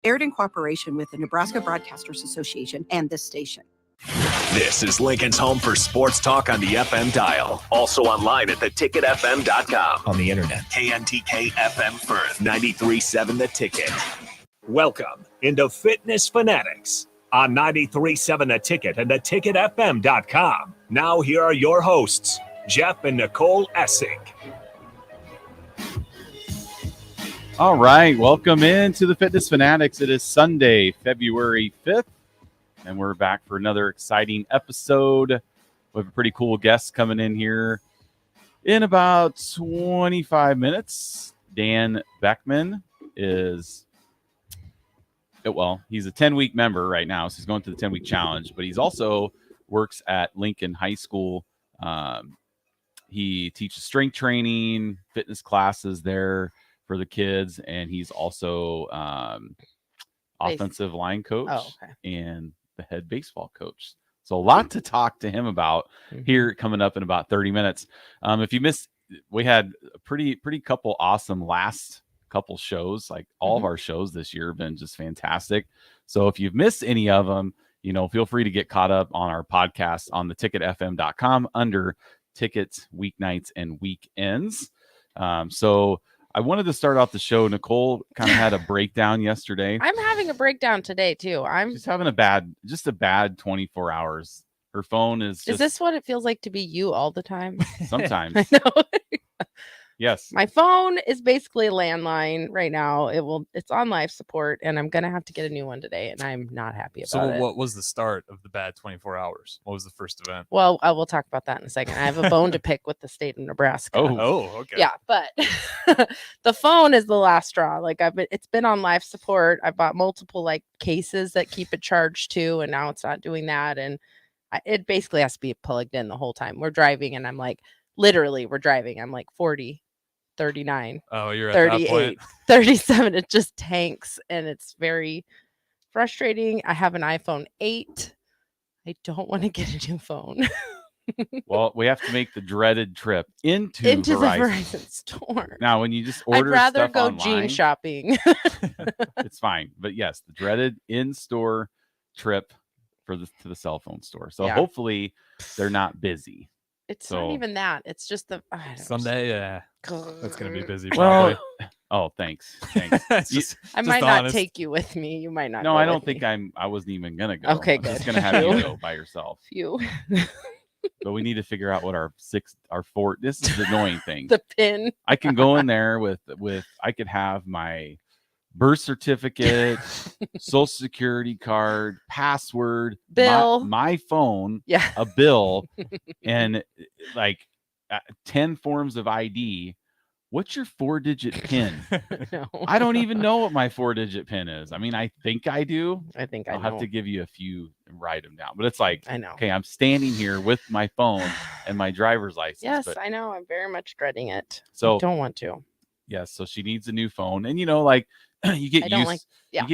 Aired in cooperation with the Nebraska Broadcasters Association and this station. This is Lincoln's home for sports talk on the FM dial. Also online at theticketfm.com. On the internet, KNTK FM Firth, 93.7 The Ticket. Welcome into Fitness Fanatics on 93.7 The Ticket and theticketfm.com. Now here are your hosts, Jeff and Nicole Essig. All right, welcome into the Fitness Fanatics. It is Sunday, February 5th, and we're back for another exciting episode. We have a pretty cool guest coming in here in about 25 minutes. Dan Beckman is, well, he's a 10-week member right now, so he's going through the 10-week challenge, but he's also works at Lincoln High School. He teaches strength training, fitness classes there for the kids, and he's also offensive line coach and the head baseball coach. So a lot to talk to him about here coming up in about 30 minutes. If you missed, we had a pretty couple awesome last couple shows. Like all of our shows this year have been just fantastic. So if you've missed any of them, feel free to get caught up on our podcast on theticketfm.com under tickets, weeknights, and weekends. So I wanted to start off the show. Nicole kind of had a breakdown yesterday. I'm having a breakdown today too. I'm just having a bad 24 hours. Her phone is this what it feels like to be you all the time? Sometimes. I know. Yes. My phone is basically a landline right now. It's on life support, and I'm gonna have to get a new one today, and I'm not happy about it. So what was the start of the bad 24 hours? What was the first event? Well, I will talk about that in a second. I have a bone to pick with the state of Nebraska. Oh, okay. Yeah, but the phone is the last straw. Like it's been on life support. I bought multiple cases that keep it charged too, and now it's not doing that. And it basically has to be plugged in the whole time. We're driving, and I'm literally we're driving. I'm 40, 39. Oh, you're at 38, that point. 37. It just tanks, and it's very frustrating. I have an iPhone 8. I don't want to get a new phone. Well, we have to make the dreaded trip into the Verizon store. Now, when you just order I'd rather stuff go online, jean shopping. it's fine. But yes, the dreaded in-store trip to the cell phone store. So hopefully they're not busy. It's not even that. It's just the Sunday. Yeah, that's gonna be busy. Probably. Oh, thanks. I might not take you with me. You might not. No, I don't think I wasn't even gonna go. Okay, I'm good. just gonna have you go by yourself. Phew. But we need to figure out what our 4. This is the annoying thing. The pin. I can go in there with. I could have my birth certificate, social security card, password, bill, my phone, a bill, and 10 forms of ID. What's your 4-digit PIN? No. I don't even know what my 4-digit PIN is. I mean, I think I do. I'll have to give you a few and write them down. But it's I know. Okay, I'm standing here with my phone and my driver's license. Yes, I know. I'm very much dreading it. So I don't want to. Yes, so she needs a new phone, and you get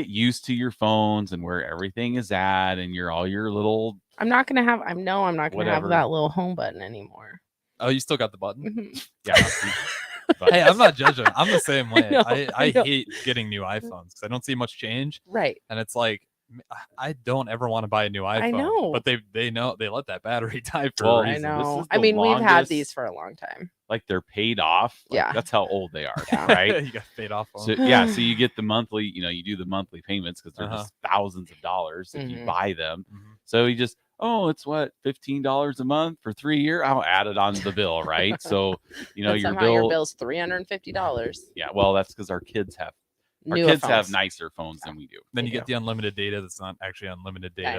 used to your phones and where everything is at, and all your little. I'm not gonna have that little home button anymore. Oh, you still got the button? Mm-hmm. Yeah. Hey, I'm not judging. I'm the same way. I hate getting new iPhones because I don't see much change. Right. And it's I don't ever want to buy a new iPhone. I know. But they know they let that battery die for Well, a reason. I know. We've had these for a long time. They're paid off. Yeah. That's how old they are, right? You got paid off on. So so you get the monthly, you do the monthly payments because they're just thousands of dollars if you buy them. Mm-hmm. So you just, it's $15 a month for 3 years. I'll add it onto the bill, right? So, your bill's $350. Yeah, well, that's because our kids have nicer phones than we do. Then you get the unlimited data that's not actually unlimited data.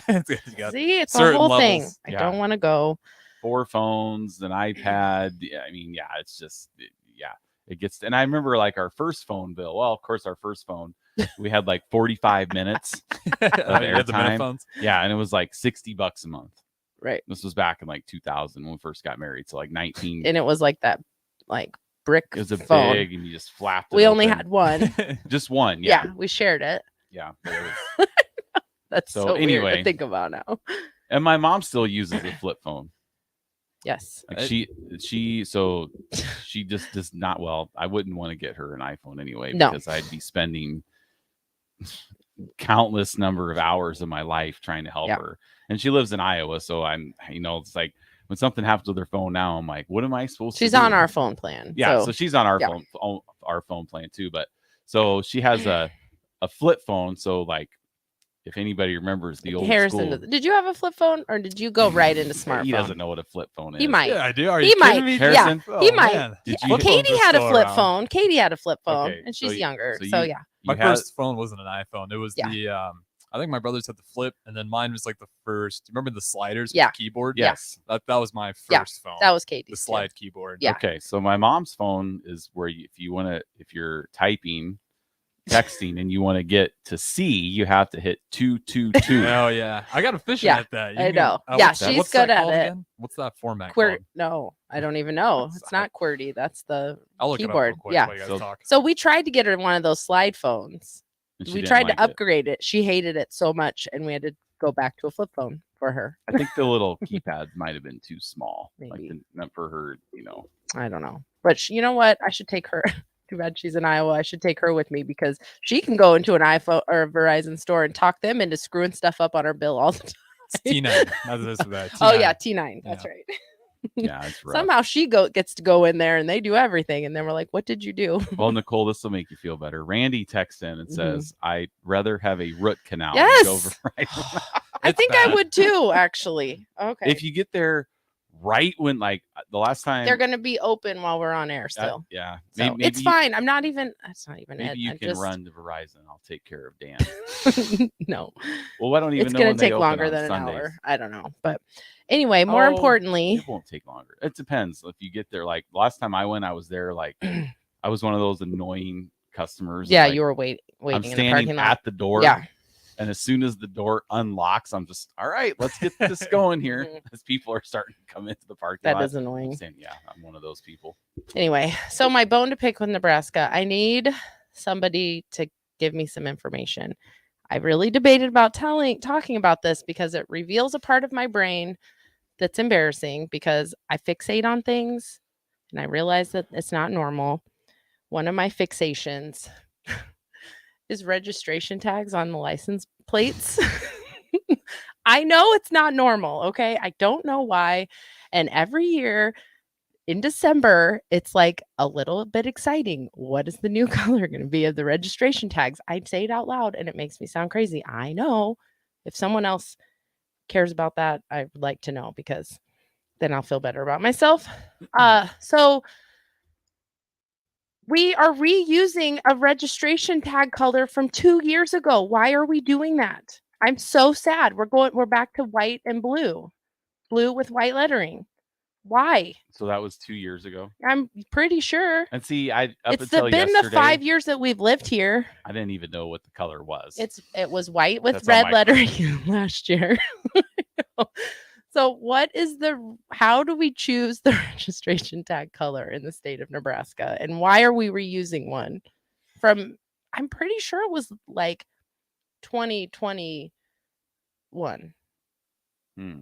I know. See, it's a whole thing. I don't want to go. 4 phones, an iPad. It's just, it gets. And I remember our first phone bill. Well, of course, our first phone, we had 45 minutes of airtime. Yeah, and it was $60 a month. Right. This was back in 2000 when we first got married. So 19. And it was that brick. It was a phone. big, and you just flapped it. We only had one. Just one. Yeah, we shared it. Yeah. But it was... That's so weird to think about now. And my mom still uses a flip phone. Yes. She just does not. Well, I wouldn't want to get her an iPhone anyway No. because I'd be spending countless number of hours of my life trying to help Yeah. her. And she lives in Iowa, so I'm, it's like when something happens with her phone now, I'm like, what am I supposed to do? She's on our phone plan. Yeah, so she's on our yeah. phone plan too. But so she has a flip phone. So like, if anybody remembers the old Harrison, school, did you have a flip phone or did you go right into smartphone? he doesn't know what a flip phone is. He might. Yeah, I do. Are He you might. kidding me? Harrison? Yeah, he might. Man. Did Yeah, you- Katie had a Still flip around. phone. Katie had a flip phone, Okay, and so she's younger. so So you- yeah. My You had- first phone wasn't an iPhone. It was Yeah. the I think my brothers had the flip, and then mine was like the first. Remember the sliders? Yeah. With the keyboard. Yes. That was my first Yeah, phone. That was Katie's. the too. slide keyboard. Yeah. Okay, so my mom's phone is where if you're typing, texting, and you want to get to C, you have to hit 222. Oh yeah, I got efficient Yeah, at that. I know. Yeah, what's that- she's what's that good at called it. again? What's that format Quirt? called? No, I don't even know. It's not QWERTY. That's the I'll look keyboard. it up real quick Yeah. while you guys So- talk. So we tried to get her one of those slide phones. and she We didn't tried like to upgrade it. She hated it so much, and we had to go back to a flip phone for her. I think the little keypad might have been too small, like Maybe. meant for her. I don't know. But you know what? I should take her. Too bad she's in Iowa. I should take her with me because she can go into an iPhone or a Verizon store and talk them into screwing stuff up on our bill all the time. It's T9. That's this for that. Oh T9. yeah, T9. That's Yeah. right. Yeah, it's rough. Somehow she gets to go in there and they do everything, and then we're like, "What did you do?" Well, Nicole, this will make you feel better. Randy texts in and says, "I'd rather have a root canal than Yes! go Verizon." I It's think I bad. would too, actually. Okay. If you get there right when, like the last time, They're going to be open while we're on air still. yeah, So maybe, it's fine. I'm not even. That's not even Maybe it. you I can just, run to Verizon. I'll take care of Dan. no, Well, I don't even it's know going when to they take open longer on than an Sundays. hour. I don't know, but anyway, more Oh, importantly, It won't take longer. It depends. If you get there, like last time I went, I was there. Like I was one of those annoying customers. yeah, like, you were waiting I'm in the standing parking lot. at the door. Yeah. And as soon as the door unlocks, I'm just all right. Let's get this going here. Mhm. As people are starting to come into the parking That lot. is annoying. I'm saying, yeah, I'm one of those people. Anyway, so my bone to pick with Nebraska, I need somebody to give me some information. I really debated about talking about this because it reveals a part of my brain that's embarrassing because I fixate on things and I realize that it's not normal. One of my fixations is registration tags on the license plates. I know it's not normal, okay? I don't know why. And every year in December, it's like a little bit exciting. What is the new color going to be of the registration tags? I'd say it out loud and it makes me sound crazy. I know. If someone else cares about that, I would like to know because then I'll feel better about myself. So we are reusing a registration tag color from 2 years ago. Why are we doing that? I'm so sad. We're back to white and blue with white lettering. Why? So that was 2 years ago. I'm pretty sure. And see, been Been the 5 years that we've lived here. I didn't even know what the color was. It was white with That's on red my lettering last year. So how do we choose the registration tag color in the state of Nebraska? And why are we reusing one from, I'm pretty sure it was like 2021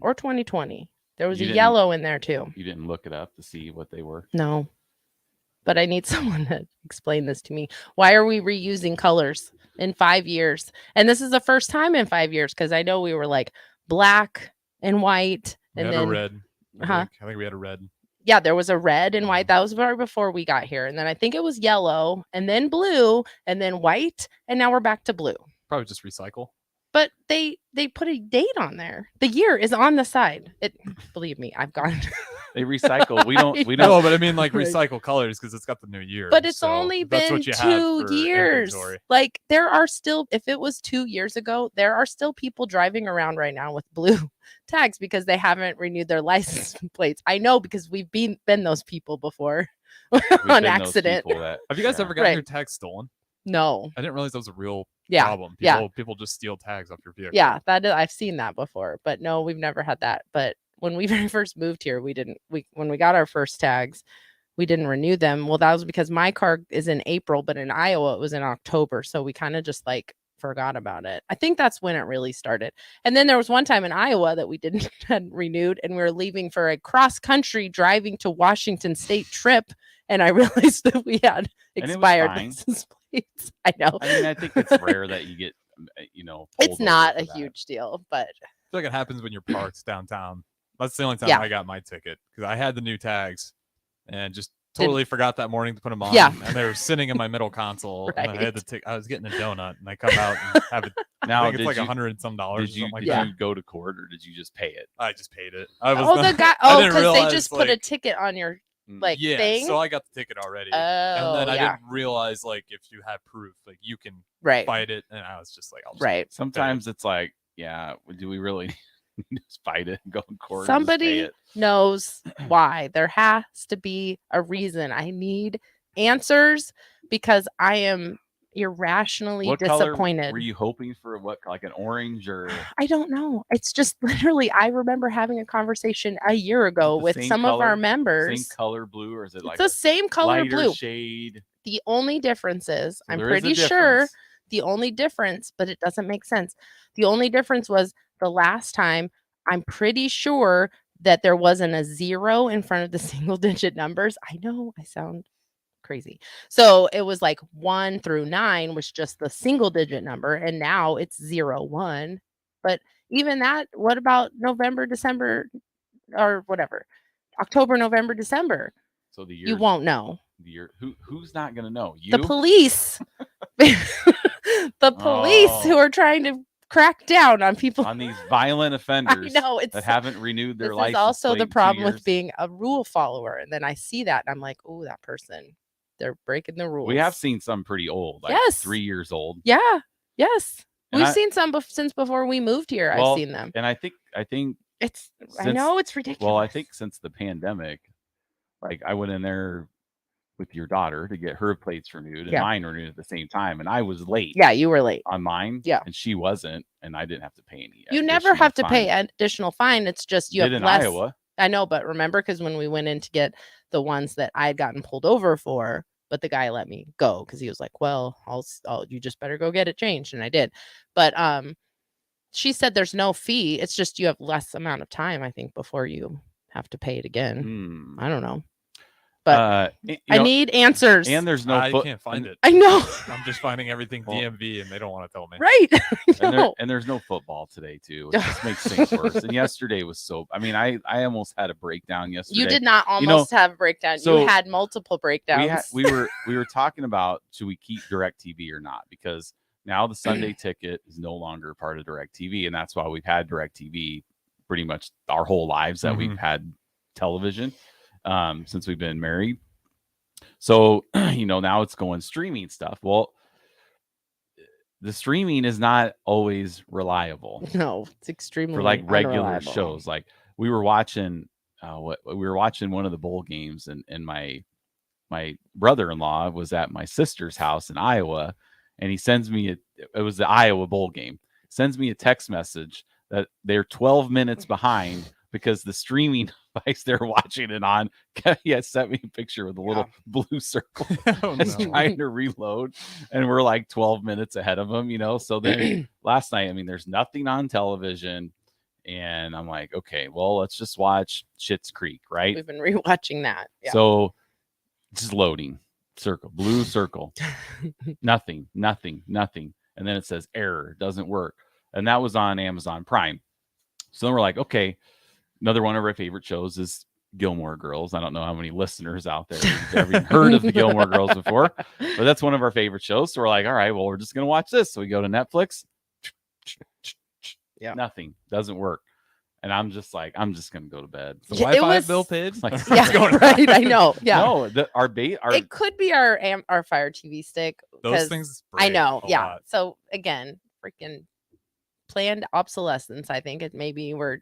or 2020. There was You a didn't- yellow in there too. You didn't look it up to see what they were. No, but I need someone to explain this to me. Why are we reusing colors in 5 years? And this is the first time in 5 years because I know we were like black and white, We and had then a red. I think we had a red. yeah, there was a red and white. That was right before we got here, and then I think it was yellow, and then blue, and then white, and now we're back to blue. Probably just recycle. But they put a date on there. The year is on the side. Believe me, I've gone. They recycle. We don't. We No, don't. but I mean like Right. recycle colors because it's got the new year. But it's so only that's been what you have 2 for years. inventory. Like there are still, if it was 2 years ago, there are still people driving around right now with blue tags because they haven't renewed their license plates. I know because we've been those people before We've on been those accident. people that- Have you guys yeah. ever gotten Right. your tags stolen? No. I didn't realize that was a real Yeah. problem. Yeah. People just steal tags off your vehicle. Yeah, I've seen that before, but no, we've never had that. But when we very first moved here, when we got our first tags, we didn't renew them. Well, that was because my car is in April, but in Iowa it was in October, so we kind of just like forgot about it. I think that's when it really started. And then there was one time in Iowa that we hadn't renewed, and we were leaving for a cross country driving to Washington State trip, and I realized that we had And it was expired fine. license I know. I mean, I think it's rare that you get, pulled It's over not for a that. huge deal, but I feel like it happens when you're parked downtown. That's the only time Yeah. I got my ticket because I had the new tags and just Didn't- totally forgot that morning to put them on. Yeah. And they were sitting in my middle console. And I had Right. I was getting a donut and I come out and have it. Now, I think it's did like you, $100 and some dollars. did you, or something like did that. you go to court or did you just pay it? I just paid it. I was oh, not, the guy. I Oh, didn't because they realize, just put a like- ticket on your like yeah, thing. so I got the ticket already. Oh, and then I yeah. didn't realize like if you have proof, like you can Right. fight it. And I was just like, I'll just Right. Sometimes it's like, yeah, do we really just fight it and go in court? and just pay Somebody it? knows why. There has to be a reason. I need answers because I am irrationally What color disappointed. were you hoping for? What, like an orange or I don't know. It's just literally, I remember having a conversation a year ago the with same some of our color- members. same color blue, or is it It's like the a same color lighter blue. shade? The only difference is, So I'm there is a pretty sure difference. the only difference, but it doesn't make sense. The only difference was the last time, I'm pretty sure that there wasn't a 0 in front of the single digit numbers. I know I sound crazy. So it was like 1 through 9 was just the single digit number. And now it's 0, 1. But even that, what about November, December, or whatever? October, November, December. So the year You won't know. the year who's not gonna know? You? The police. The police who Oh. are trying to crack down on people. on these violent I offenders know it's that haven't renewed their this license is also plate the in 2 problem with years. being a rule follower. And then I see that and I'm like, oh, that person, they're breaking the rules. We have seen some pretty old, like Yes. 3 years old. Yeah. Yes. And We've I- seen some since before we moved here. Well, I've seen them. And I think It's I since- know it's ridiculous. well, I think since the pandemic, like I went in there with your daughter to get her plates renewed and Yeah. mine renewed at the same time, and I was late. Yeah, you were late. On mine, Yeah. and she wasn't, and I didn't have to pay any. You never additional have to pay fine. an additional fine. It's just you Did have in less. Iowa. I know, but remember, because when we went in to get the ones that I had gotten pulled over for, but the guy let me go because he was like, "Well, you just better go get it changed," and I did. But she said there's no fee. It's just you have less amount of time, I think, before you have to pay it again. Hmm. I don't know, but You I know, need answers. and there's no I foot, can't find it. I know, I'm just finding everything Well- DMV and they don't want to tell me. right? and, and there's no football today too. It just makes things worse. And yesterday was so. I mean, I almost had a breakdown yesterday. You did not You know, almost have a breakdown. so you had multiple breakdowns. we were talking about should we keep DirecTV or not, because now the Sunday ticket is no longer part of DirecTV, and that's why we've had DirecTV pretty much our whole lives that we've had television since we've been married. So now it's going streaming stuff. Well, the streaming is not always reliable No, it's extremely for like regular unreliable. shows. Like we were watching one of the bowl games, and my brother-in-law was at my sister's house in Iowa, and he sends me it was the Iowa bowl game, sends me a text message that they're 12 minutes behind because the streaming device they're watching it on, he had sent me a picture with a little blue circle. Oh, It's no. trying to reload, and we're like 12 minutes ahead of them, So then last night, I mean, there's nothing on television, and I'm like, okay, well, let's just watch Schitt's Creek, right? We've been rewatching that. Yeah. So just loading, blue circle, nothing, and then it says error, doesn't work, and that was on Amazon Prime. So then we're like, okay, another one of our favorite shows is Gilmore Girls. I don't know how many listeners out there have ever even heard of the Gilmore Girls before, but that's one of our favorite shows. So we're like, all right, well, we're just going to watch this. So we go to Netflix. Yeah. Nothing. Doesn't work. And I'm just like, I'm just going to go to bed. The Yeah, it Wi-Fi was- bill paid? Like, Yeah, right. I know. Yeah. No, It could be our Fire TV stick. Those 'cause things I break know. a Yeah. lot. So again, freaking planned obsolescence. I think it maybe we're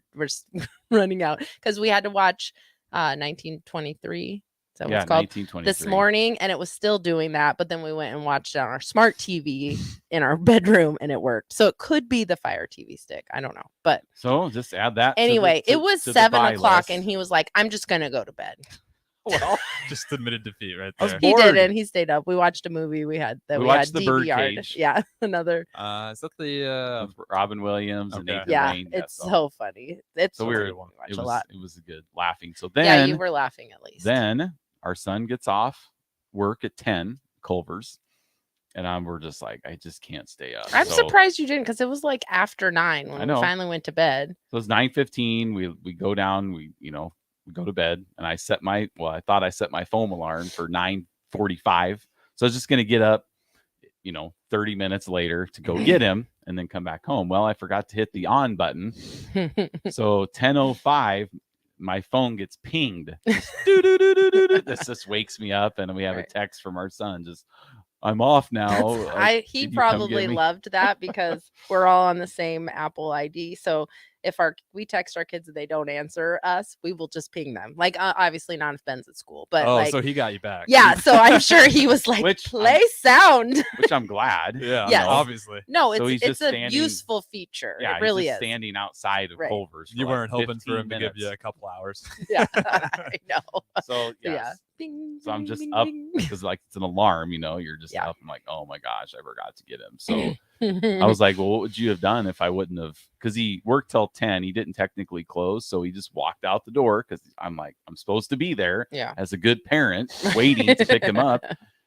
running out because we had to watch 1923. Is that what it's called? 1923. This morning, and it was still doing that. But then we went and watched it on our smart TV in our bedroom, and it worked. So it could be the Fire TV stick. I don't know, but So just add that. anyway, it was 7 o'clock, and he. he was like, "I'm just gonna go to bed." Well, Just admitted defeat right I was there. He bored. did, and he stayed up. We watched a movie we had We we watched had The DVR'd. Birdcage. Yeah, another. Is that the with Robin Williams and Okay. Nathan Yeah, Lane. it's so funny. It's So we That's a were. good one. watch It a was. lot. It was good laughing. So Yeah, then, you were laughing at least. then our son gets off work at 10, Culver's, And we're just like, I just can't stay up. I'm So- surprised you didn't, because it was like after 9 when I we know. finally went to bed. So it's 9:15. We go down. We go to bed, and I thought I set my foam alarm for 9:45. So I was just gonna get up, 30 minutes later to go get him and then come back home. Well, I forgot to hit the on button. So 10:05, my phone gets pinged. Just doo-doo-doo-doo-doo-doo. This just wakes me up, and we have a Right. text from our son. Just, I'm off now. He Can you come get probably me? loved that because we're all on the same Apple ID. So if we text our kids and they don't answer us, we will just ping them. Like obviously not if Ben's at school, but Oh, like, so he got you back. yeah. So I'm sure he was like, Which play sound. Which I'm glad. Yeah. Yes. Obviously. No, So he's it's just a standing- useful feature. Yeah, it really he's is. just standing outside of Right. Culver's. For You like weren't hoping for 15 him to give you minutes. a couple hours. Yeah, I know. So Yeah. yes. Ding, So I'm ding, just ding, up ding. because like it's an alarm, you're just Yeah. up. I'm like, oh my gosh, I forgot to get him. So I was like, well, what would you have done if I wouldn't have? Because he worked till 10. He didn't technically close, so he just walked out the door because I'm like, I'm supposed to be there Yeah. as a good parent, waiting to pick him up,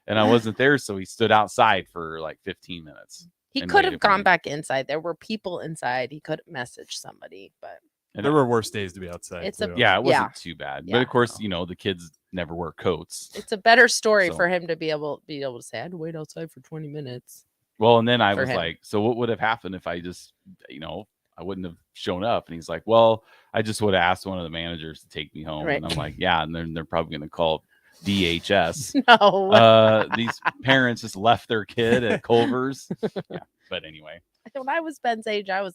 and I wasn't there, so he stood outside for like 15 minutes. He and could waited have for gone me. back inside. There were people inside. He could have messaged somebody, but And There were worse days to be outside. It's a- too. Yeah, it wasn't Yeah. too bad. Yeah. But of course, the kids never wear coats. it's a better story So- for him to be able to say, I had to wait outside for 20 minutes. Well, and then I For was him. like, so what would have happened if I just, I wouldn't have shown up? And he's like, well, I just would have asked one of the managers to take me home. Right. And I'm like, yeah. And then they're probably going to call DHS. No. These parents just left their kid at Culver's. Yeah. But anyway, When I was Ben's age, I was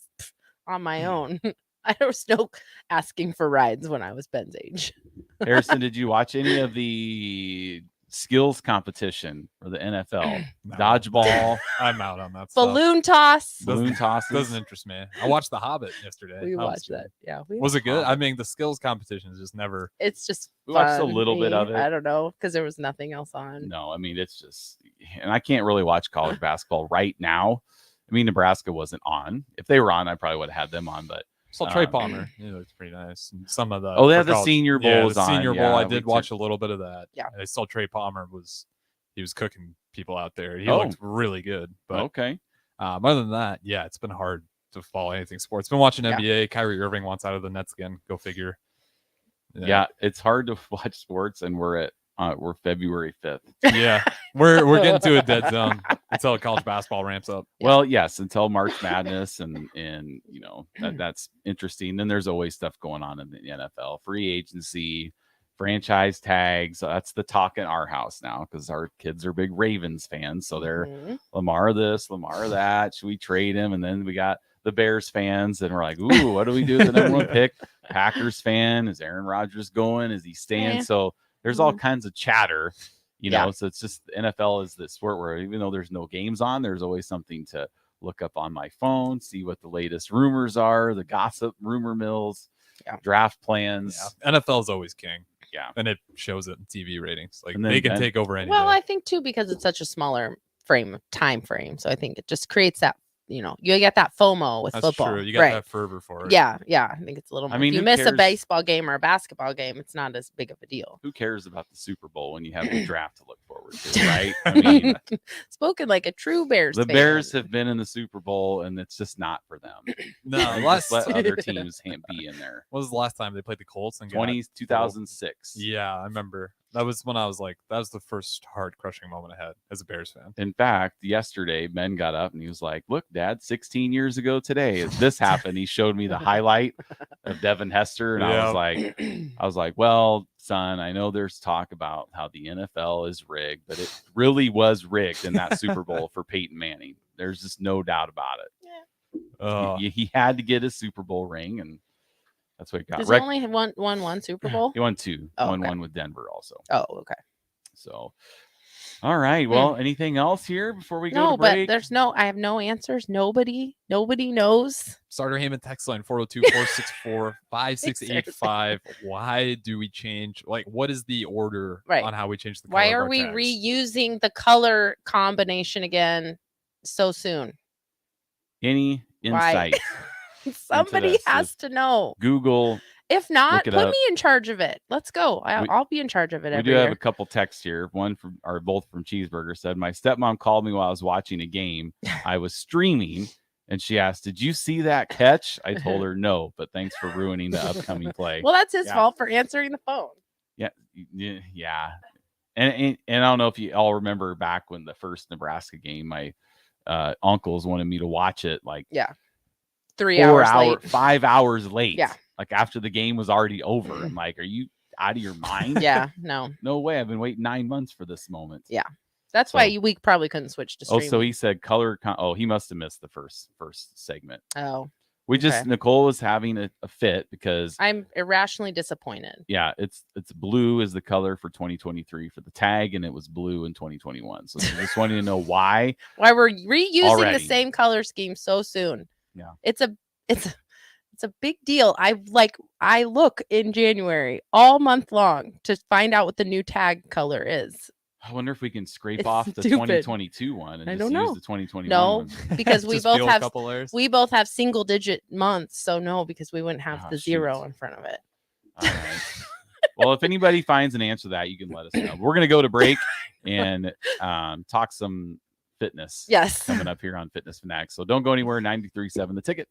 on my own. There was no asking for rides when I was Ben's age. Harrison, did you watch any of the skills competition for the NFL? No. Dodgeball, I'm out on that stuff. Balloon toss. balloon tosses. Doesn't interest me. I watched The Hobbit yesterday. We That was watched good. that. Yeah. Was it good? I mean, the skills competition is just never. It's just We watched a fun. little bit of it. I don't know, because there was nothing else on. No, I mean, it's just, and I can't really watch college basketball right now. I mean, Nebraska wasn't on. If they were on, I probably would have had them on. But Saw Trey Um, Palmer. He looked pretty nice. And some of the. Oh, they for had the college- Senior Bowl Yeah, was the on. Senior Bowl. Yeah, I we did watch a little bit of that. Yeah. And I saw Trey Palmer he was cooking people out there. He Oh. looked really good. But okay. other than that, yeah, it's been hard to follow anything sports. Been watching Yeah. NBA. Kyrie Irving wants out of the Nets again. Go figure. Yeah, it's hard to watch sports, and we're February 5th. Yeah. We're getting to a dead zone until college basketball ramps up. Yeah. Well, yes, until March Madness, and that's interesting. Then there's always stuff going on in the NFL, free agency, franchise tags. That's the talk in our house now because our kids are big Ravens fans, so they're Mhm. Lamar this, Lamar that. Should we trade him? And then we got the Bears fans, and we're like, ooh, what do we do with the number one pick? Packers fan, is Aaron Rodgers going? Is he staying? Eh. So there's all kinds of chatter, Yeah. So it's just the NFL is this sport where even though there's no games on, there's always something to look up on my phone, see what the latest rumors are, the gossip, rumor mills, Yeah. draft plans. Yeah. NFL is always king. Yeah. And it shows it in TV ratings. Like And then they can Ben- take over any Well, day. I think too, because it's such a smaller time frame. So I think it just creates that, you get that FOMO with That's football. true. You got right. that fervor for it. Yeah. I think it's a little more. mean, if you who miss a cares? baseball game or a basketball game, it's not as big of a deal. Who cares about the Super Bowl when you have the draft to look forward to, right? I mean, Spoken like a true Bears the fan. Bears have been in the Super Bowl, and it's just not for them. No, They last just let other teams be in there. When was the last time they played the Colts and got 2006. Yeah, I remember. That was when I was like, that was the first hard crushing moment I had as a Bears fan. In fact, yesterday, Ben got up and he was like, look, Dad, 16 years ago today, this happened. He showed me the highlight of Devin Hester. And I was like, well, son, I know there's talk about how the NFL is rigged, but it really was rigged in that Super Bowl for Peyton Manning. There's just no doubt about it. He had to get his Super Bowl ring, and that's what he got. Does he only won one Super Bowl? He won two. Oh, Won okay. one with Denver also. Oh, okay. So, all right. Well, anything else here before we go No, to break? but I have no answers. Nobody knows. Starter Heyman text line 402-464-5685. Why do we change? Like, what is the order Right. on how we change the color Why of are our we tags? reusing the color combination again so soon? Any Why? insight? Somebody this has is- to know. Google If not, Look put it up. me in charge of it. Let's go. I'll be in charge of it We every do year. have a couple texts here. One from, or both from Cheeseburger, said, my stepmom called me while I was watching a game. I was streaming, and she asked, did you see that catch? I told her no, but thanks for ruining the upcoming play. Well, that's his Yeah. fault for answering the phone. Yeah. And I don't know if you all remember back when the first Nebraska game, my uncles wanted me to watch it like 3 hours late. 5 hours late. Yeah. Like after the game was already over. I'm like, are you out of your mind? Yeah, no. No way. I've been waiting 9 months for this moment. Yeah. That's why we probably couldn't switch to streaming. Oh, so he said color. He must have missed the first segment. Oh. We just, Nicole was having a fit because I'm irrationally disappointed. Yeah, it's blue is the color for 2023 for the tag, and it was blue in 2021. So just wanting to know why we're reusing already. the same color scheme so soon. Yeah, it's a big deal. I look in January all month long to find out what the new tag color is. I wonder if we can scrape off the stupid. 2022 one and just use the 2021 one. Because we both both have single digit months. So no, because we wouldn't have the 0 in front of it. All right. Well, if anybody finds an answer to that, you can let us know. We're going to go to break and talk some fitness. Yes. Coming up here on Fitness Fanatics. So don't go anywhere. 93.7 The Ticket.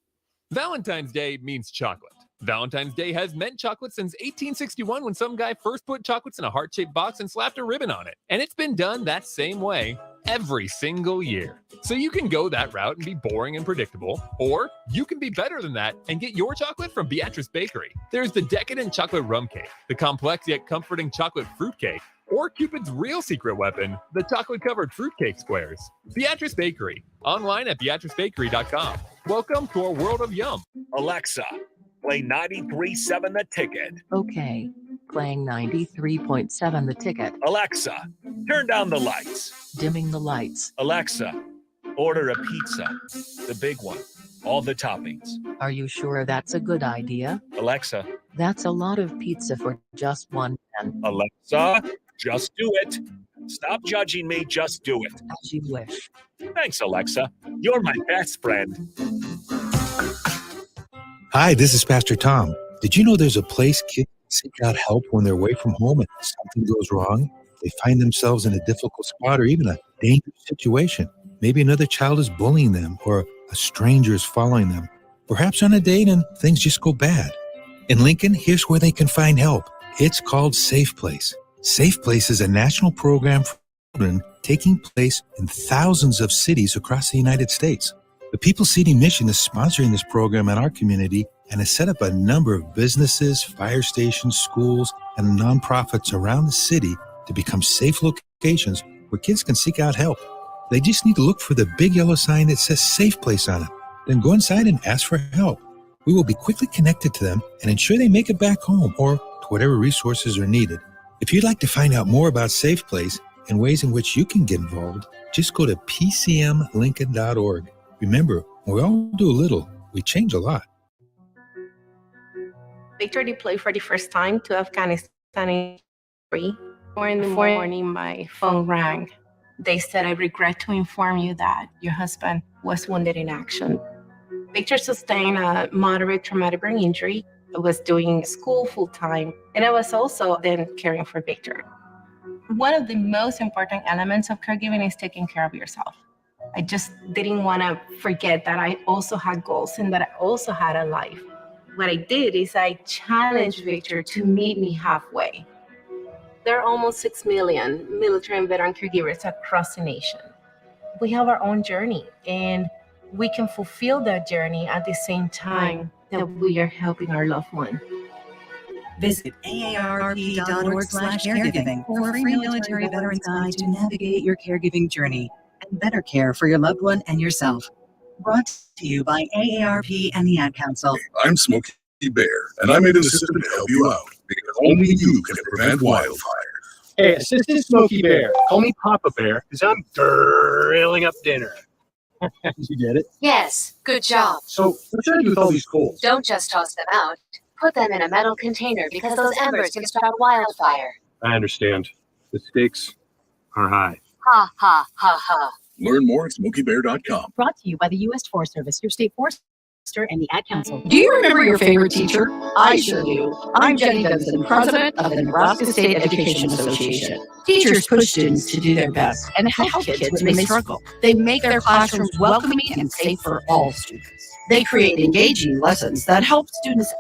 Valentine's Day means chocolate. Valentine's Day has meant chocolate since 1861 when some guy first put chocolates in a heart-shaped box and slapped a ribbon on it. And it's been done that same way every single year. So you can go that route and be boring and predictable, or you can be better than that and get your chocolate from Beatrice Bakery. There's the decadent chocolate rum cake, the complex yet comforting chocolate fruit cake, or Cupid's real secret weapon, the chocolate-covered fruitcake squares. Beatrice Bakery, online at beatricebakery.com. Welcome to our world of yum. Alexa, play 93.7 The Ticket. Okay, playing 93.7 The Ticket. Alexa, turn down the lights. Dimming the lights. Alexa, order a pizza, the big one, all the toppings. Are you sure that's a good idea? Alexa. That's a lot of pizza for just one man. Alexa, just do it. Stop judging me, just do it. As you wish. Thanks, Alexa. You're my best friend. Hi, this is Pastor Tom. Did you know there's a place kids seek out help when they're away from home and something goes wrong? They find themselves in a difficult spot or even a dangerous situation. Maybe another child is bullying them or a stranger is following them. Perhaps on a date and things just go bad. In Lincoln, here's where they can find help. It's called Safe Place. Safe Place is a national program for children taking place in thousands of cities across the United States. The People City Mission is sponsoring this program in our community and has set up a number of businesses, fire stations, schools, and nonprofits around the city to become safe locations where kids can seek out help. They just need to look for the big yellow sign that says Safe Place on it. Then go inside and ask for help. We will be quickly connected to them and ensure they make it back home or to whatever resources are needed. If you'd like to find out more about Safe Place and ways in which you can get involved, just go to pcmlincoln.org. Remember, when we all do a little, we change a lot. Victor deployed for the first time to Afghanistan in 3. 4 in the morning, my phone rang. They said, I regret to inform you that your husband was wounded in action. Victor sustained a moderate traumatic brain injury. I was doing school full time, and I was also then caring for Victor. One of the most important elements of caregiving is taking care of yourself. I just didn't want to forget that I also had goals and that I also had a life. What I did is I challenged Victor to meet me halfway. There are almost 6 million military and veteran caregivers across the nation. We have our own journey, and we can fulfill that journey at the same time that we are helping our loved one. Visit aarp.org/caregiving for a free military veterans guide to navigate your caregiving journey and better care for your loved one and yourself. Brought to you by AARP and the Ad Council. I'm Smokey Bear, and I made an assistant to help you out because only you can prevent wildfires. Hey, Assistant Smokey Bear, call me Papa Bear because I'm grilling up dinner. Did you get it? Yes, good job. So, what should I do with all these coals? Don't just toss them out. Put them in a metal container because those embers can start wildfire. I understand. The stakes are high. Ha, ha, ha, ha. Learn more at SmokeyBear.com. Brought to you by the U.S. Forest Service, your state forest and the Ad Council. Do you remember your favorite teacher? I sure do. I'm Jenny Benson, president of the Nebraska State Education Association. Teachers push students to do their best and help kids when they struggle. They make their classrooms welcoming and safe for all students. They create engaging lessons that help students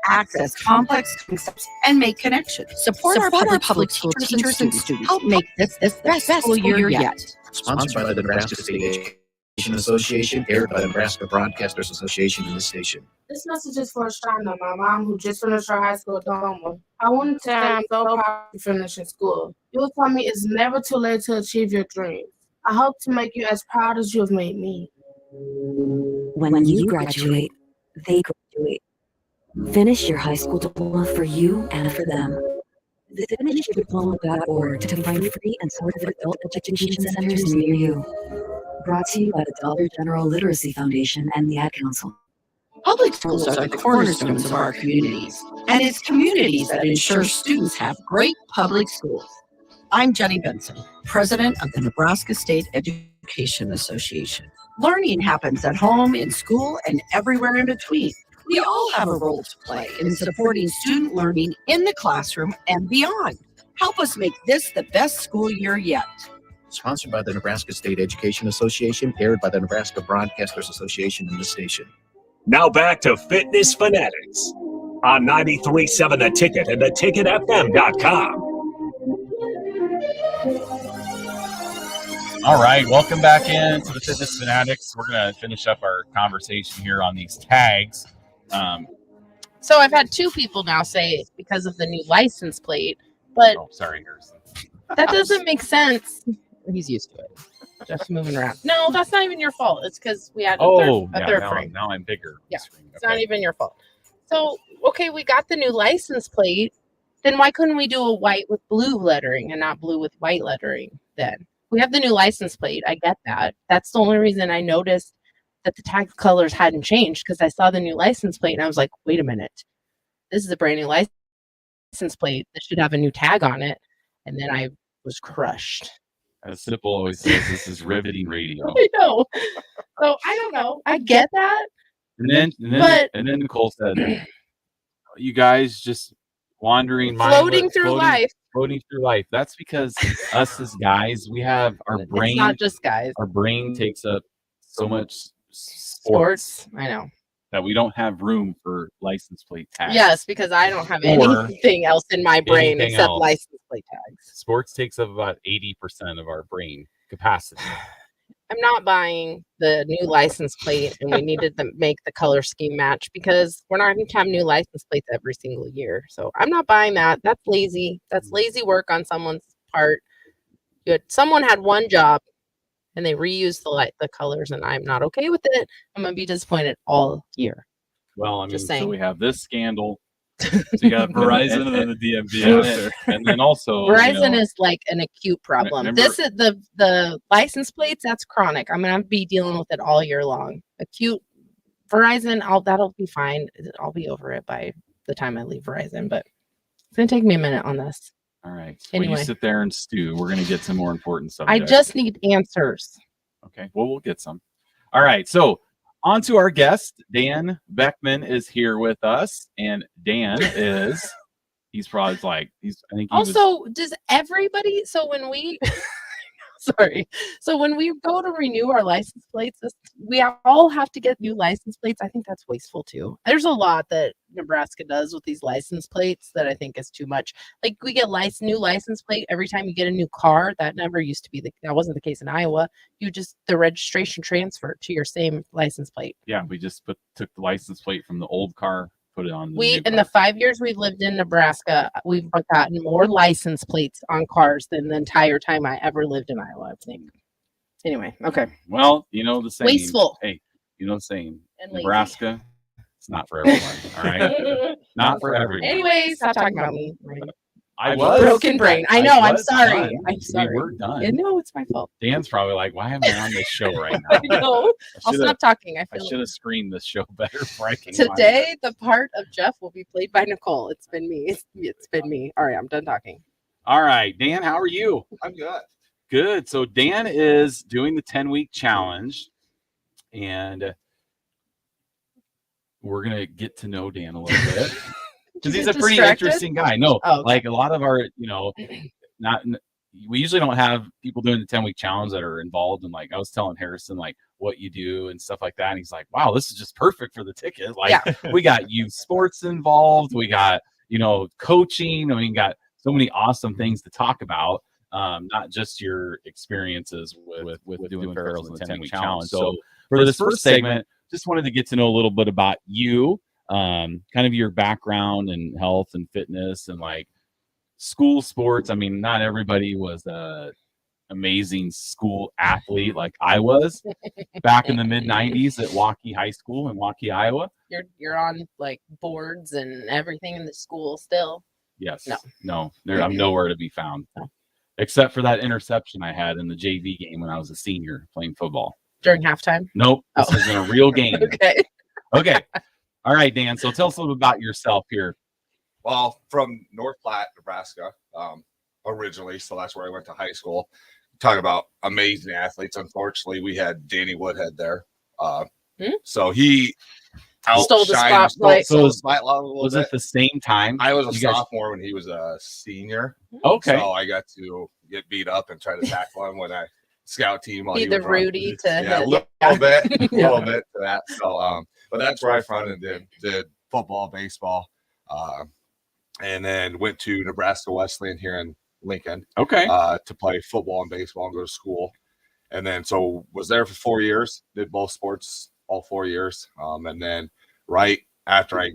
access complex concepts and make connections. Support our public school teachers and students. Help make this the best school year yet. Sponsored by the Nebraska State Education Association, aired by the Nebraska Broadcasters Association in this station. This message is for Shana, my mom, who just finished her high school diploma. I want to say I'm so proud of finishing school. You will tell me it's never too late to achieve your dreams. I hope to make you as proud as you have made me. When you graduate, they graduate. Finish your high school diploma for you and for them. Visit finishyourdiploma.org to find free and supportive adult education centers near you. Brought to you by the Dollar General Literacy Foundation and the Ad Council. Public schools are the cornerstones of our communities, and it's communities that ensure students have great public schools. I'm Jenny Benson, president of the Nebraska State Education Association. Learning happens at home, in school, and everywhere in between. We all have a role to play in supporting student learning in the classroom and beyond. Help us make this the best school year yet. Sponsored by the Nebraska State Education Association, aired by the Nebraska Broadcasters Association in this station. Now back to Fitness Fanatics on 93.7 The Ticket and theticketfm.com. All right, welcome back into the Fitness Fanatics. We're going to finish up our conversation here on these tags. So I've had two people now say it's because of the new license plate, but sorry, Harrison. That doesn't make sense. He's used to it. Just moving around. No, that's not even your fault. It's because we had a third frame. Now I'm bigger. Yeah, it's not even your fault. So, okay, we got the new license plate. Then why couldn't we do a white with blue lettering and not blue with white lettering then? We have the new license plate. I get that. That's the only reason I noticed that the tag colors hadn't changed, because I saw the new license plate and I was like, wait a minute. This is a brand new license plate that should have a new tag on it. And then I was crushed. As Simple always says, this is riveting radio. I know. So I don't know. I get that. And then Nicole said, you guys just wandering, floating through life. Floating through life. That's because us as guys, we have our brain. It's not just guys. Our brain takes up so much sports. I know. That we don't have room for license plate tags. Yes, because I don't have anything else in my brain except license plate tags. Sports takes up about 80% of our brain capacity. I'm not buying the new license plate, and we needed to make the color scheme match because we're not going to have new license plates every single year. So I'm not buying that. That's lazy. That's lazy work on someone's part. Someone had one job, and they reused the colors, and I'm not okay with it. I'm going to be disappointed all year. Well, I mean, so we have this scandal. So you got Verizon and then the DMV. And then also Verizon is like an acute problem. Remember, this is the license plates, that's chronic. I'm going to be dealing with it all year long. Acute Verizon, that'll be fine. I'll be over it by the time I leave Verizon, but it's going to take me a minute on this. All right. Anyway. Well, you sit there and stew. We're going to get some more important subjects. I just need answers. Okay. Well, we'll get some. All right. So on to our guest. Dan Beckman is here with us. And Dan he's probably like, does everybody, so when we, so when we go to renew our license plates, we all have to get new license plates. I think that's wasteful too. There's a lot that Nebraska does with these license plates that I think is too much. Like we get new license plate every time you get a new car. That never used to be that wasn't the case in Iowa. The registration transferred to your same license plate. Yeah, we just took the license plate from the old car, put it on in the 5 years we've lived in Nebraska, we've gotten more license plates on cars than the entire time I ever lived in Iowa, I think. Anyway, okay. Well, you know the same. Wasteful. Hey, you know the same. And Nebraska, it's not for everyone. All right, not for everyone. Anyway, stop talking about me. I was broken brain. I know. I'm sorry. Done. I'm sorry. We were done. No, it's my fault. Dan's probably like, "Why am I on this show right now?" I know. I'll stop talking. I should have screened this show better before I came Today, the part of Jeff will be played by Nicole. It's been me. It's been me. All right, I'm done talking. All right, Dan, how are you? I'm good. Good. So Dan is doing the 10-week challenge, and we're gonna get to know Dan a little bit because he's Is a it pretty distracted? interesting guy. No, Oh, okay. like a lot of our, we usually don't have people doing the 10-week challenge that are involved in, like, I was telling Harrison like what you do and stuff like that, and he's like, wow, this is just perfect for the ticket. Like, we got youth sports involved, we got coaching, I mean, got so many awesome things to talk about, not just your experiences with doing Farrell's in the 10-week challenge. So for this first segment, just wanted to get to know a little bit about you, kind of your background and health and fitness and like school sports. I mean, not everybody was a amazing school athlete like I was back in the mid 90s at Waukee High School in Waukee, Iowa. You're on like boards and everything in the school still. Yes. No, I'm nowhere to be found. Except for that interception I had in the JV game when I was a senior playing football. During halftime? Nope. This was in a real game. Okay. All right, Dan. So tell us a little bit about yourself here. Well, from North Platte, Nebraska, originally. So that's where I went to high school. Talk about amazing athletes. Unfortunately, we had Danny Woodhead there. So he stole the outshined- spotlight. stole the spotlight a little Was bit. it the same time? I was a You guys- sophomore when he was a senior. Okay. So I got to get beat up and try to tackle him when I scout team. While Be he the was running. Rudy to Yeah, a his- little yeah. bit, a little bit to that. So, but that's where I found and did football, baseball, and then went to Nebraska Wesleyan here in Lincoln. Okay. To play football and baseball and go to school, and then so was there for 4 years. Did both sports all 4 years, and then right after I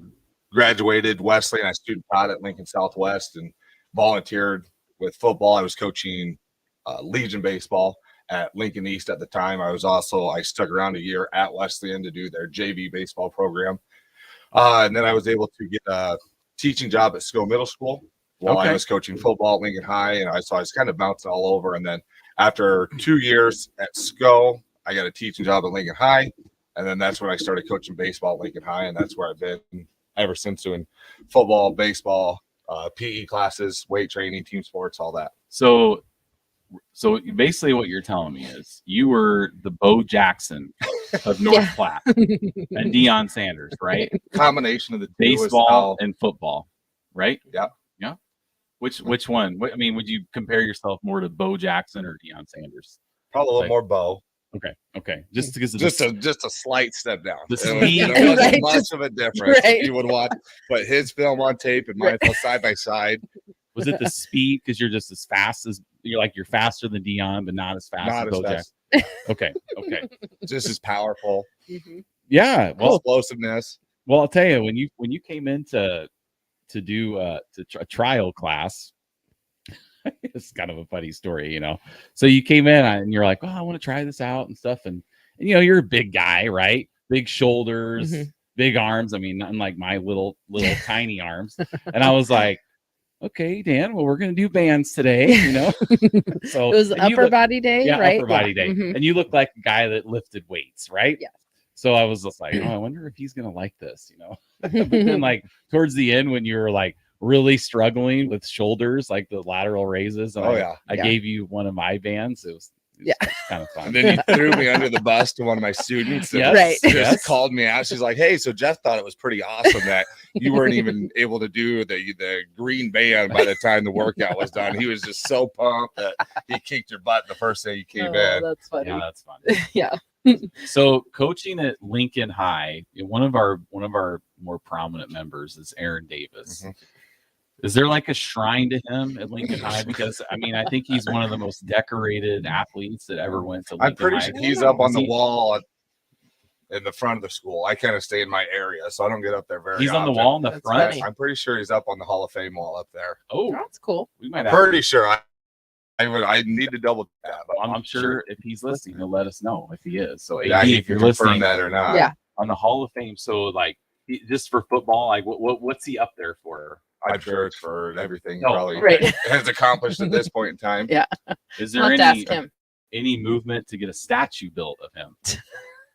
graduated Wesleyan, I student taught at Lincoln Southwest and volunteered with football. I was coaching Legion baseball at Lincoln East at the time. I stuck around a year at Wesleyan to do their JV baseball program. And then I was able to get a teaching job at Sco Middle School while I was coaching football at Lincoln High. And I was kind of bouncing all over. And then after 2 years at Sco, I got a teaching job at Lincoln High. And then that's when I started coaching baseball at Lincoln High. And that's where I've been ever since, doing football, baseball, PE classes, weight training, team sports, all that. So basically what you're telling me is you were the Bo Jackson of North Platte and Deion Sanders, right? Combination of the two. Baseball and football, right? Yeah. Yeah. Which one? I mean, would you compare yourself more to Bo Jackson or Deion Sanders? Probably a little more Bo. Okay. Just because of just a slight step down. The It speed. wasn't much of a difference right. if you would watch, but his film on tape and mine fell side by side. Was it the speed? Because you're just as fast as you're faster than Deion, but not as fast Not as as Bo fast. Jackson. Okay. Just as powerful. Yeah. Well, Explosiveness. Well, I'll tell you, when you came in to do a trial class, it's kind of a funny story, So you came in and you're like, oh, I want to try this out and stuff, and you're a big guy, right? Big shoulders, big arms. I mean, not unlike my little tiny arms. And I was like, okay, Dan, well, we're gonna do bands today, So It was upper body day, right? Upper body day, Mhm. and you look like a guy that lifted weights, right? Yeah. So I was just like, oh, I wonder if he's gonna like this, But then, like towards the end, when you were like really struggling with shoulders, like the lateral raises, and I gave you one of my bands. It was kind of fun. And then you threw me under the bus to one of my students. And Yes. Right. Just called me out. She's like, hey, so Jeff thought it was pretty awesome that you weren't even able to do the green band by the time the workout was done. He was just so pumped that he kicked your butt the first day you came in. That's funny. Yeah, that's fun. Yeah. So coaching at Lincoln High, one of our more prominent members is Aaron Davis. Is there like a shrine to him at Lincoln High? Because I mean, I think he's one of the most decorated athletes that ever went to Lincoln I'm pretty High. sure he's up on the wall in the front of the school. I kind of stay in my area, so I don't get up there very He's on the often. wall in the That's front. funny. I'm pretty sure he's up on the Hall of Fame wall up there. Oh, That's cool. we might have. Pretty sure. I need to double check that, but I'm sure if he's listening, he'll let us know if he is. So Yeah, AD, he if you're can confirm listening, that or not. Yeah. on the Hall of Fame. So like just for football, like what's he up there for? I'm sure it's for everything he Oh, probably right. has accomplished at this point in time. Yeah. Is there I'll have to ask him. any movement to get a statue built of him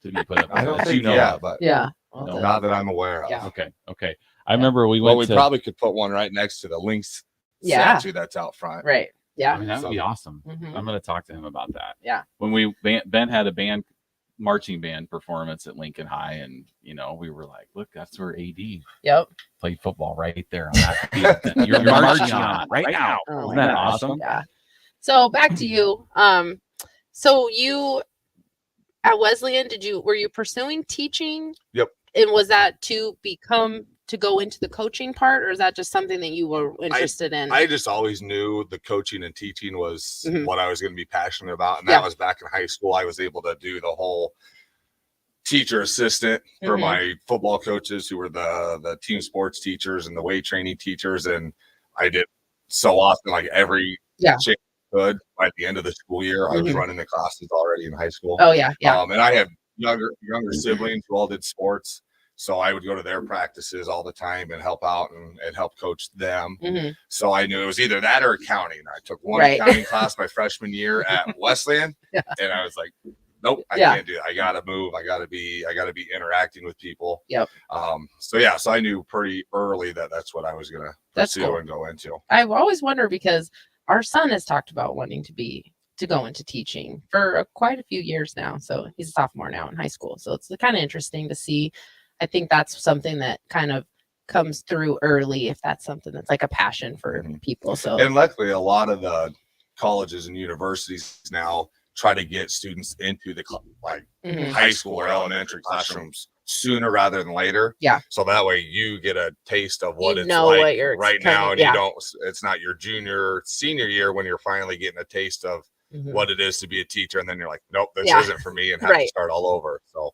to be put up? I don't that think, of? but Yeah. No. not that I'm aware of. Yeah. Okay. I remember we Well, went we to. probably could put one right next to the Lynx Yeah. statue that's out front. Right. I Yeah. mean, that would be awesome. Mhm. I'm going to talk to him about that. Yeah. When Ben had a band marching band performance at Lincoln High, and we were like, look, that's where AD played football right there on that field. You're marching on it right now. Oh Isn't my that gosh. awesome? Yeah. So back to you. So you at Wesleyan, were you pursuing teaching? Yep. And was that to go into the coaching part, or is that just something that you were interested in? I just always knew the coaching and teaching was what I was going to be passionate about. And Yeah. that was back in high school. I was able to do the whole teacher assistant for my football coaches who were the team sports teachers and the weight training teachers. And I did so often, like every chance I could. By the end of the school year, I was running the classes already in high school. Oh, yeah. Yeah. And I have younger siblings who all did sports. So I would go to their practices all the time and help out and help coach them. So I knew it was either that or accounting. I took one accounting class my freshman year at Wesleyan, and I was like, nope, I can't do it. I gotta move. I gotta be interacting with people. Yep. So I knew pretty early that that's what I was gonna pursue and go into. I always wonder, because our son has talked about wanting to go into teaching for quite a few years now. So he's a sophomore now in high school. So it's kind of interesting to see. I think that's something that kind of comes through early, if that's something that's like a passion for people. So, and luckily, a lot of the colleges and universities now try to get students into the high school or elementary classrooms sooner rather than later. Yeah. So that way you get a taste of what it's what like you're right now, and you don't. It's not your senior year when you're finally getting a taste of what it is to be a teacher, and then you're like, nope, this isn't for me, and have to start all over. So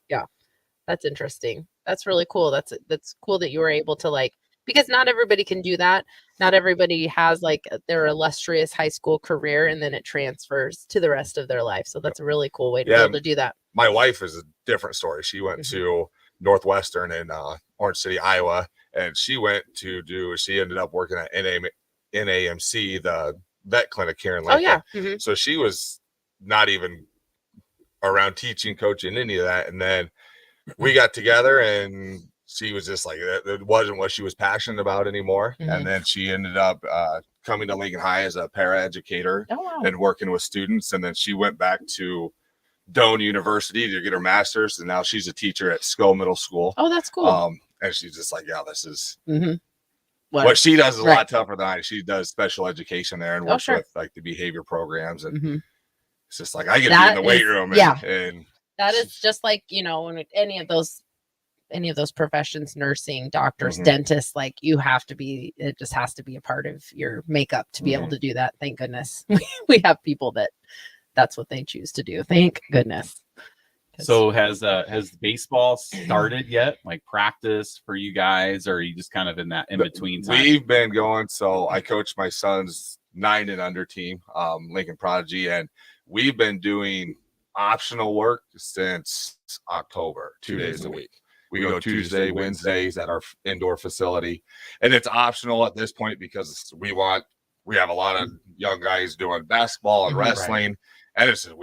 that's interesting. That's really cool. That's cool that you were able to because not everybody can do that. Not everybody has their illustrious high school career and then it transfers to the rest of their life. So that's a really cool way to be able to do that. My wife is a different story. She went to Northwestern in Orange City, Iowa, and she ended up working at NAMC, the vet clinic here in Lincoln. Oh, yeah. So she was not even around teaching, coaching, any of that. And then we got together and she was just like, it wasn't what she was passionate about anymore. And then she ended up coming to Lincoln High as a paraeducator and working with students. And then she went back to Doane University to get her master's. And now she's a teacher at Skull Middle School. Oh, that's cool. And she's just like, this is what she does is a lot tougher than I. She does special education there and works with the behavior programs. And it's just like, I get to be in the weight room. And that is just when any of those professions, nursing, doctors, dentists, it just has to be a part of your makeup to be able to do that. Thank goodness we have people that's what they choose to do. Thank goodness. So has baseball started yet? Like practice for you guys, or are you just kind of in that in between time? We've been going. So I coach my son's 9 and under team, Lincoln Prodigy, and we've been doing optional work since October, 2 days a week. We go Tuesday, Wednesdays at our indoor facility, and it's optional at this point because we have a lot of young guys doing basketball and wrestling, and it's just,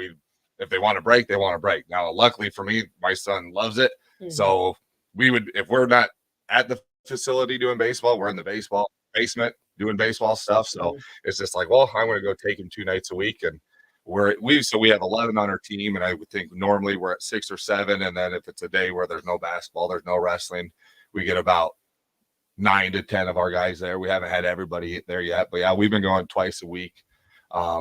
if they want to break, they want to break. Now, luckily for me, my son loves it, so if we're not at the facility doing baseball, we're in the baseball basement doing baseball stuff. So it's just like, well, I'm going to go take him 2 nights a week, and we have 11 on our team, and I would think normally we're at 6 or 7, and then if it's a day where there's no basketball, there's no wrestling, we get about 9 to 10 of our guys there. We haven't had everybody there yet, but yeah, we've been going twice a week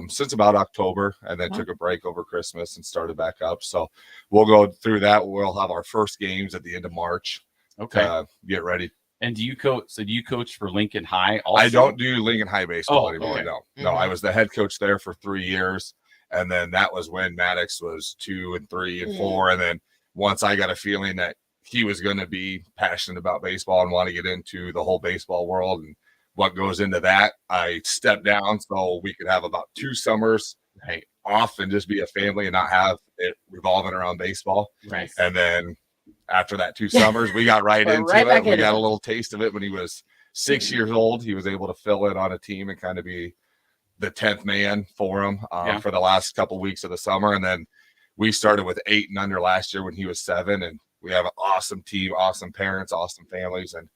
since about October, and then took a break over Christmas and started back up. So we'll go through that. We'll have our first games at the end of March. Okay, get ready. And do you coach? So do you coach for Lincoln High also? I don't do Lincoln High baseball anymore. Okay. No, I was the head coach there for 3 years. And then that was when Fanatics was 2 and 3 and 4. And then once I got a feeling that he was going to be passionate about baseball and want to get into the whole baseball world and what goes into that, I stepped down so we could have about 2 summers off and just be a family and not have it revolving around baseball. Right. And then after that 2 summers, we got into it. We got a little taste of it when he was 6 years old. He was able to fill in on a team and kind of be the 10th man for him for the last couple of weeks of the summer. And then we started with 8 and under last year when he was 7, and we have an awesome team, awesome parents, awesome families. And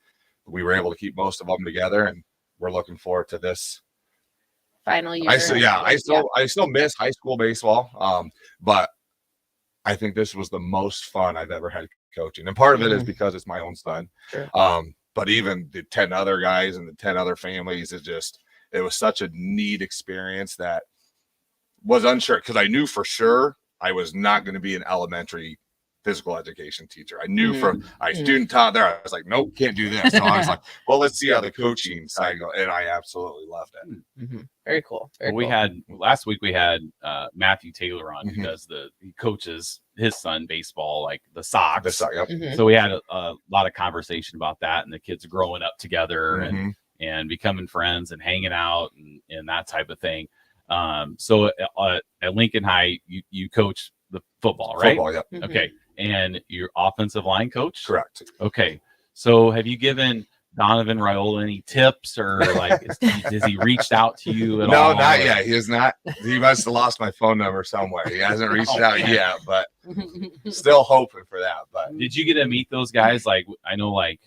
we were able to keep most of them together, and we're looking forward to this final year. I still miss high school baseball. But I think this was the most fun I've ever had coaching. And part of it is because it's my own son. Sure. But even the 10 other guys and the 10 other families, it was such a neat experience that was unsure, because I knew for sure I was not going to be an elementary physical education teacher. I knew student taught there. I was like, nope, can't do this. So I was like, well, let's see how the coaching side goes. And I absolutely loved it. Very cool. We had last week, we had Matthew Taylor on, who he coaches his son baseball, like the Sox. So we had a lot of conversation about that, and the kids growing up together and becoming friends and hanging out and that type of thing. So at Lincoln High, you coach the football, right? Football, yep. Okay. And your offensive line coach? Correct. Okay. So have you given Donovan Raiola any tips, or like has he reached out to you at all? No, not yet. He has not. He must have lost my phone number somewhere. He hasn't reached out yet, but still hoping for that. But did you get to meet those guys? Like, I know, like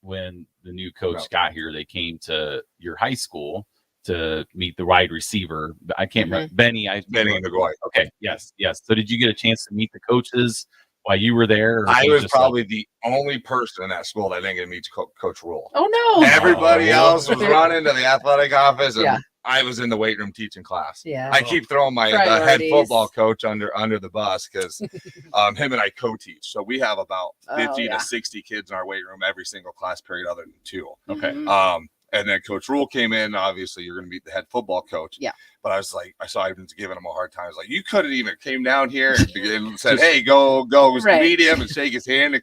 when the new coach got here, they came to your high school to meet the wide receiver. I can't remember. Benny Nagoy. Okay. Yes. So did you get a chance to meet the coaches while you were there? I was probably the only person in that school that didn't get to meet Coach Rule. Oh, no. Everybody else was running to the athletic office, and Yeah. I was in the weight room teaching class. Yeah. I keep throwing the head Priorities. football coach under the bus, because him and I co-teach. So we have about 50 to 60 kids in our weight room every single class period other than 2. Okay. And then Coach Rule came in. Obviously, you're going to meet the head football coach. Yeah. But I was like, I saw Evans giving him a hard time. I was like, you could have even came down here and said, hey, go meet him and shake his hand.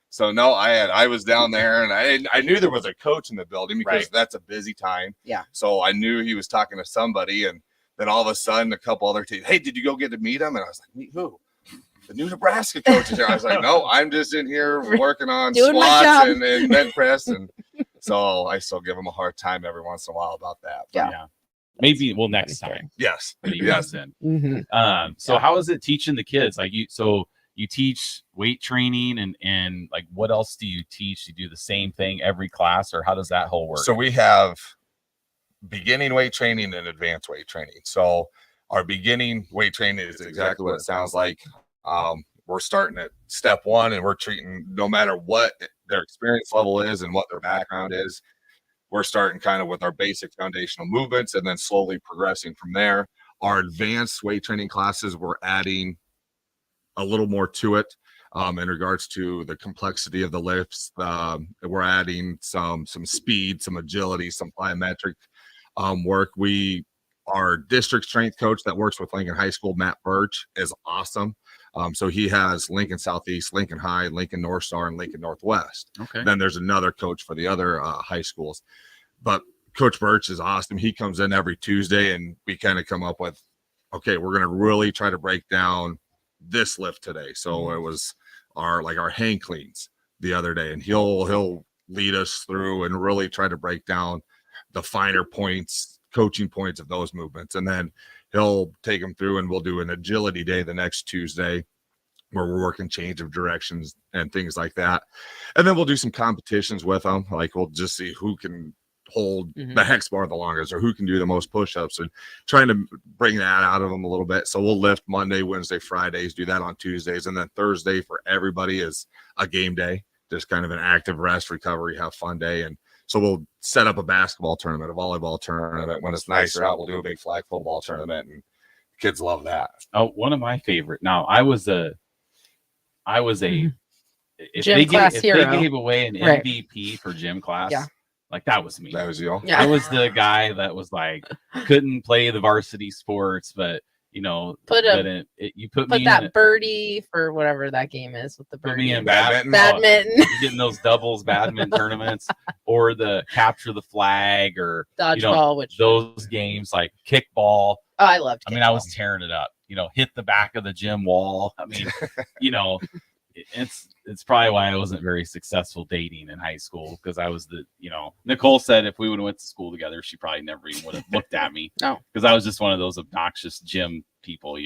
So no, I was down there, and I knew there was a coach in the building, because that's a busy time. Yeah. So I knew he was talking to somebody, and then all of a sudden, a couple other teams, hey, did you go get to meet him? And I was like, meet who? The new Nebraska coach is here. I was like, no, I'm just in here working on Doing my squats job. and bench press, and so I still give him a hard time every once in a while about that. But Yeah. Maybe next time. yes, When he yes. comes in. So how is it teaching the kids? Like you teach weight training and like, what else do you teach? You do the same thing every class, or how does that whole work? So we have beginning weight training and advanced weight training. So our beginning weight training is exactly what it sounds like. We're starting at step 1, and we're treating, no matter what their experience level is and what their background is, we're starting kind of with our basic foundational movements and then slowly progressing from there. Our advanced weight training classes, we're adding a little more to it in regards to the complexity of the lifts. We're adding some speed, some agility, some plyometric work. Our district strength coach that works with Lincoln High School, Matt Birch, is awesome. So he has Lincoln Southeast, Lincoln High, Lincoln North Star, and Lincoln Northwest. Okay. Then there's another coach for the other high schools. But Coach Birch is awesome. He comes in every Tuesday, and we kind of come up with, okay, we're going to really try to break down this lift today. So it was our hang cleans the other day, and he'll lead us through and really try to break down the finer points, coaching points of those movements. And then he'll take them through, and we'll do an agility day the next Tuesday where we're working change of directions and things like that. And then we'll do some competitions with them. Like, we'll just see who can hold the hex bar the longest, or who can do the most push-ups, and trying to bring that out of them a little bit. So we'll lift Monday, Wednesday, Fridays, do that on Tuesdays. And then Thursday for everybody is a game day, just kind of an active rest, recovery, have fun day. And so we'll set up a basketball tournament, a volleyball tournament. When it's nicer out, we'll do a big flag football tournament, and kids love that. Oh, one of my favorite. Now, I was a if Gym they class gave, hero. if they gave away an Right. MVP for gym class, Yeah. like that was me. That was you. Yeah. I was the guy that was like, couldn't play the varsity sports, but you put me Put in that it. birdie for whatever that game is with the Put birdie. me in Badminton. You're getting those doubles badminton tournaments, or the capture the flag, or Dodgeball, those games like kickball. Oh, I loved I mean, I was tearing it up. Hit the back of the gym wall. I mean, it's probably why I wasn't very successful dating in high school, because I was Nicole said if we would have went to school together, she probably never even would have looked at me. No, because I was just one of those obnoxious gym people,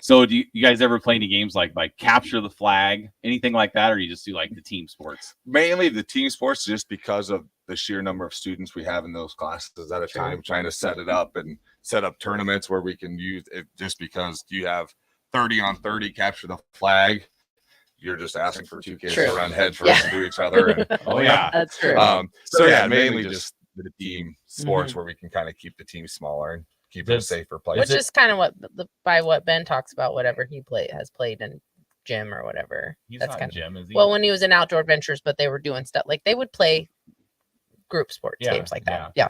So do you guys ever play any games like capture the flag, anything like that, or do you just do like the team sports? Mainly the team sports, just because of the sheer number of students we have in those classes at a time, trying to set it up and set up tournaments where we can use it, just because you have 30 on 30 capture the flag, you're just asking for two kids True. to run head first into each other. And, That's true. So yeah, mainly just the team sports where we can kind of keep the team smaller and keep it a safer place. Which is kind of what Ben talks about, whatever he has played in gym or whatever. He's That's not kind gym, is he? Well, when he was in Outdoor Adventures, but they were doing stuff like they would play group sports games like that. Yeah.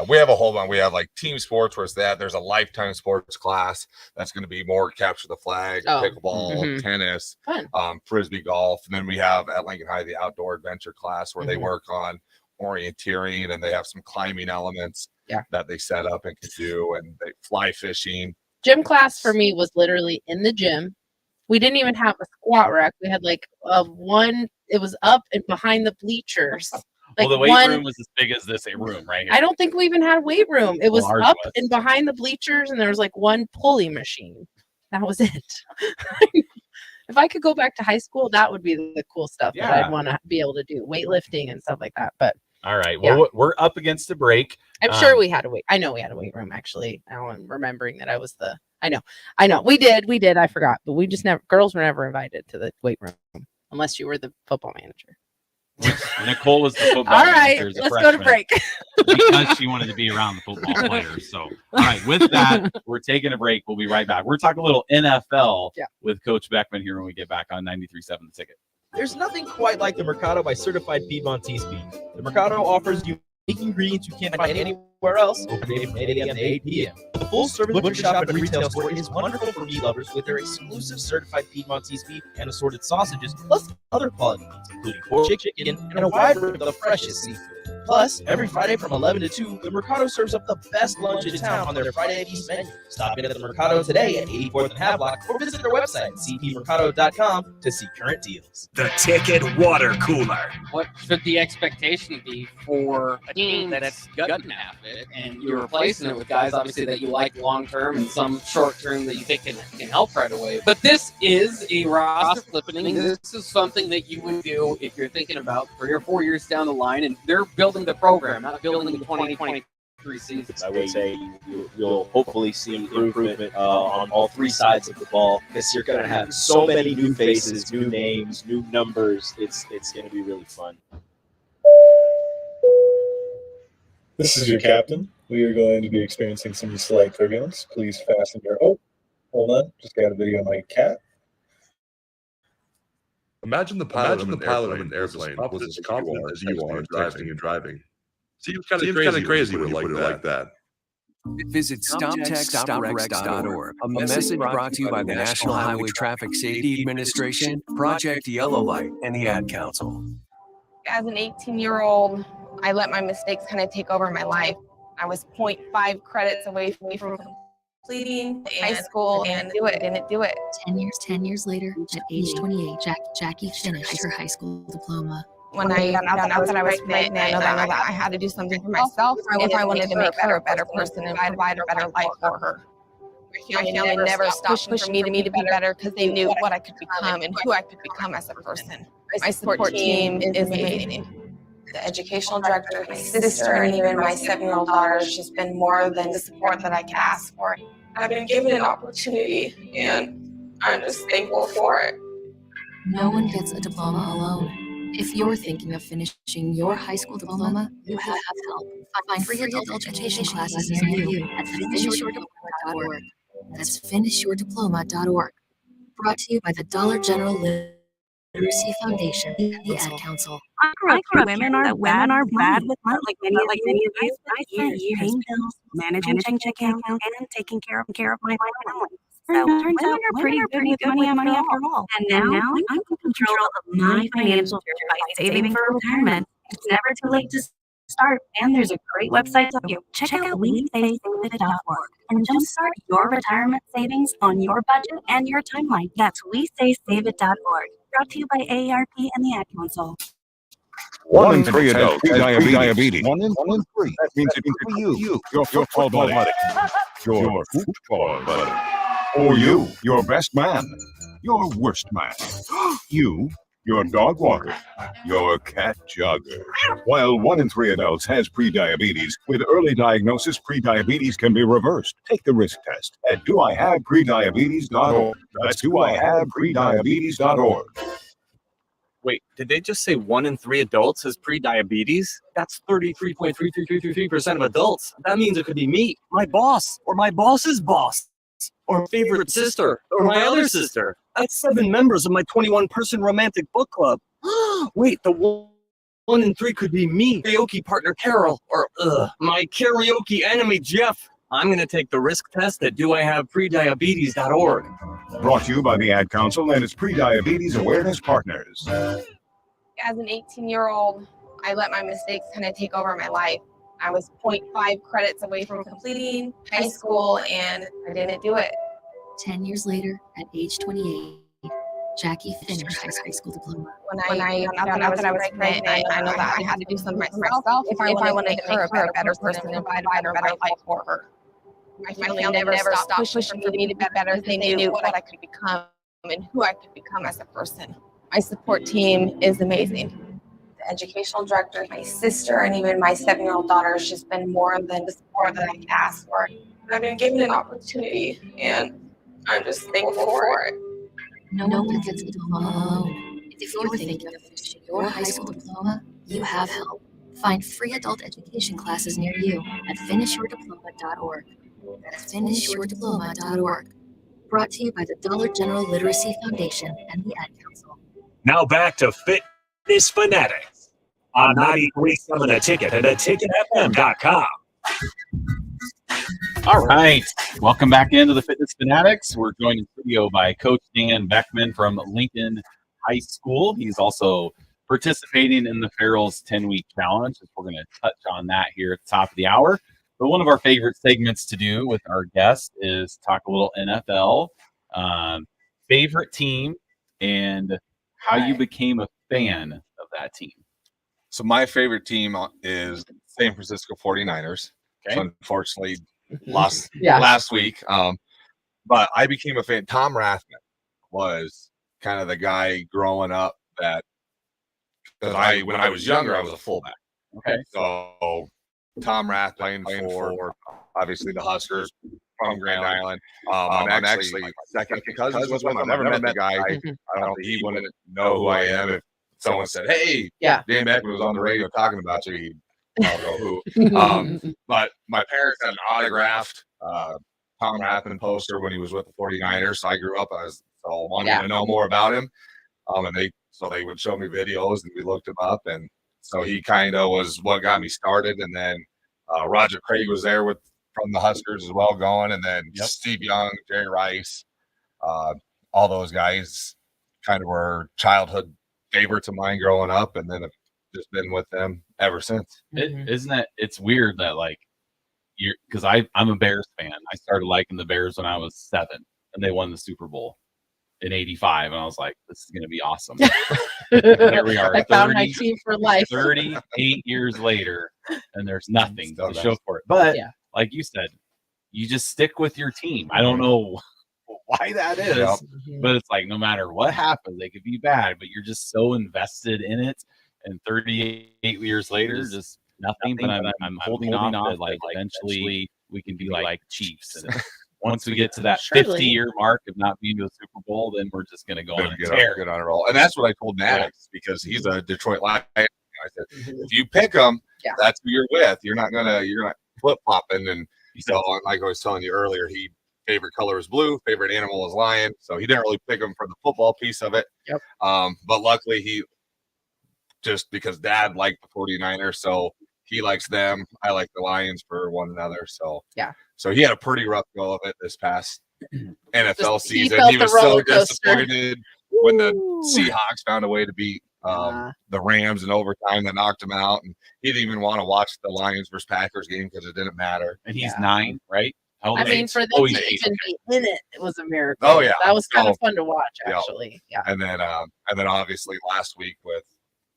We have a whole bunch. We have like team sports where it's that. There's a lifetime sports class that's going to be more capture the flag, pickleball, tennis, frisbee golf. And then we have at Lincoln High the outdoor adventure class where they work on orienteering and they have some climbing elements that they set up and can do, and they fly fishing. Gym class for me was literally in the gym. We didn't even have a squat rack. We had like one. It was up and behind the bleachers. Well, Like the weight room was as big as this room right here. I don't think we even had a weight room. It was ours up was. and behind the bleachers, and there was like one pulley machine. That was it. If I could go back to high school, that would be the cool stuff that I'd want to be able to do, weightlifting and stuff like that. But all right, well, we're up against the break. I'm sure we had a weight. I know we had a weight room actually. Now I'm remembering that I was the. I know. We did. I forgot, but we just never. Girls were never invited to the weight room unless you were the football manager. Nicole was the football all right, manager as a let's freshman go to break. because she wanted to be around the football players. So, all right, with that, we're taking a break. We'll be right back. We're talking a little NFL with Coach Beckman here when we get back on 93.7 The Ticket. There's nothing quite like the Mercado by Certified Piedmontese beef. The Mercado offers unique ingredients you can't find anywhere else. Open day from 8 a.m. to 8 p.m. The full-service butcher shop and retail store is wonderful for meat lovers with their exclusive Certified Piedmontese beef and assorted sausages, plus other quality meats, including pork, chicken, and a wide range of the freshest seafood. Plus, every Friday from 11 to 2, the Mercado serves up the best lunch in town on their Friday Feast menu. Stop in at the Mercado today at 84th and Havelock or visit their website, cpmercado.com, to see current deals. The Ticket Water Cooler. What should the expectation be for a team that's gutting half it, and you're replacing it with guys obviously that you like long term and some short term that you think can help right away? But this is a roster flipping. This is something that you would do if you're thinking about 3 or 4 years down the line, and they're building the program, not building the 2023 season. I would say you'll hopefully see improvement on all three sides of the ball, because you're going to have so many new faces, new names, new numbers. It's going to be really fun. This is your captain. We are going to be experiencing some slight turbulence. Please fasten your... Oh, hold on. Just got a video of my cat. Imagine the pilot of an airplane was as confident as you are driving. Seems kind of crazy when you put it like that. Visit StopTextStopWrecks.org. A message brought to you by the National Highway Traffic Safety Administration, Project Yellow Light, and the Ad Council. As an 18-year-old, I let my mistakes kind of take over my life. I was 0.5 credits away from completing high school and didn't do it. 10 years later, at age 28, Jackie finished her high school diploma. When I found out that I was pregnant, I know that I had to do something for myself if I wanted to make her a better person and provide a better life for her. My family never stopped pushing for me to be better because they knew what I could become and who I could become as a person. My support team is amazing. The educational director, my sister, and even my 7-year-old daughter has just been more than the support that I can ask for. I've been given an opportunity, and I'm just thankful for it. No one gets a diploma alone. If you're thinking of finishing your high school diploma, you have help. Find free adult education classes near you at finishyourdiploma.org. That's finishyourdiploma.org. Brought to you by the Dollar General Literacy Foundation and the Ad Council. I grew up women are bad with money. Like many of you, I spent years paying bills, managing checking accounts, and taking care of my family. So turns out women are pretty good with money after all. And now I'm in control of my financial future by saving for retirement. It's never too late to start, and there's a great website to help you. Check out WeSaySaveIt.org and jumpstart your retirement savings on your budget and your timeline. That's WeSaySaveIt.org. Brought to you by AARP and the Ad Council. 1 in 3 adults have diabetes. 1 in 3. That means it for you. Your football buddy. Your football buddy. Or you, your best man. Your worst man. You, your dog walker, your cat jogger. While 1 in 3 adults has prediabetes, with early diagnosis, prediabetes can be reversed. Take the risk test at doihaveprediabetes.org. That's doihaveprediabetes.org. Wait, did they just say 1 in 3 adults has prediabetes? That's 33.3333% of adults. That means it could be me, my boss, or my boss's boss, or favorite sister, or my other sister. That's 7 members of my 21-person romantic book club. Wait, the 1 in 3 could be me, karaoke partner Carol, or my karaoke enemy Jeff. I'm going to take the risk test at doihaveprediabetes.org. Brought to you by the Ad Council and its Prediabetes Awareness Partners. As an 18-year-old, I let my mistakes kind of take over my life. I was 0.5 credits away from completing high school, and I didn't do it. 10 years later, at age 28, Jackie finished her high school diploma. When I found out that I was pregnant, I know that I had to do something for myself if I wanted to make her a better person and provide a better life for her. My family never stopped pushing for me to be better. They knew what I could become and who I could become as a person. My support team is amazing. The educational director, my sister, and even my 7-year-old daughter has just been more than the support that I could ask for. I've been given an opportunity, and I'm just thankful for it. No one gets a diploma alone. If you're thinking of finishing your high school diploma, you have help. Find free adult education classes near you at finishyourdiploma.org. That's finishyourdiploma.org. Brought to you by the Dollar General Literacy Foundation and the Ad Council. Now back to Fitness Fanatics on 93.7 The Ticket and theticketfm.com. All right. Welcome back into the Fitness Fanatics. We're joined in studio by Coach Dan Beckman from Lincoln High School. He's also participating in the Farrell's 10-week challenge. We're going to touch on that here at the top of the hour. But one of our favorite segments to do with our guest is talk a little NFL, favorite team, and how you became a fan of that team. So my favorite team is San Francisco 49ers. Okay. So unfortunately, lost Yeah. last week. But I became a fan. Tom Rathman was kind of the guy growing up that, because when I was younger, I was a fullback. Okay. So Tom Rathman for obviously the Huskers from Grand Island. I'm actually second cousins with him. I've never met the guy. I don't think he wouldn't know who I am if someone said, "Hey, Yeah. Dan Beckman was on the radio talking about you." I don't know who. But my parents had an autographed Tom Rathman poster when he was with the 49ers. So I grew up so wanting to know more about him. And they would show me videos and we looked him up. And so he kind of was what got me started. And then Roger Craig was there from the Huskers as well going. And then Steve Young, Jerry Rice, all those guys kind of were childhood favorites of mine growing up. And then I've just been with them ever since. Isn't that, it's weird that because I'm a Bears fan. I started liking the Bears when I was 7 and they won the Super Bowl in '85. And I was like, this is going to be awesome. Here we are. I found my team for life. 38 years later, and there's nothing to show for it. But like you said, you just stick with your team. I don't know why that is, but it's like no matter what happens, they could be bad, but you're just so invested in it. And 38 years later, just nothing. But I'm holding on that eventually we can be like Chiefs. And once we get to that 50-year mark of not being to a Super Bowl, then we're just going to go on a tear. Get on a roll. And that's what I told Maddox because he's a Detroit Lion. I said, if you pick them, that's who you're with. You're not flip flopping. And so, like I was telling you earlier, favorite color is blue, favorite animal is lion. So he didn't really pick them for the football piece of it. Yep. But luckily just because Dad liked the 49ers, so he likes them. I like the Lions for one another. So So he had a pretty rough go of it this past NFL season. He was so disappointed when the Seahawks found a way to beat the Rams in overtime that knocked him out. And he didn't even want to watch the Lions versus Packers game because it didn't matter. And he's 9, right? I mean, for them to even be in it was a miracle. Oh yeah, that was kind of fun to watch, actually. Yeah. And then obviously last week with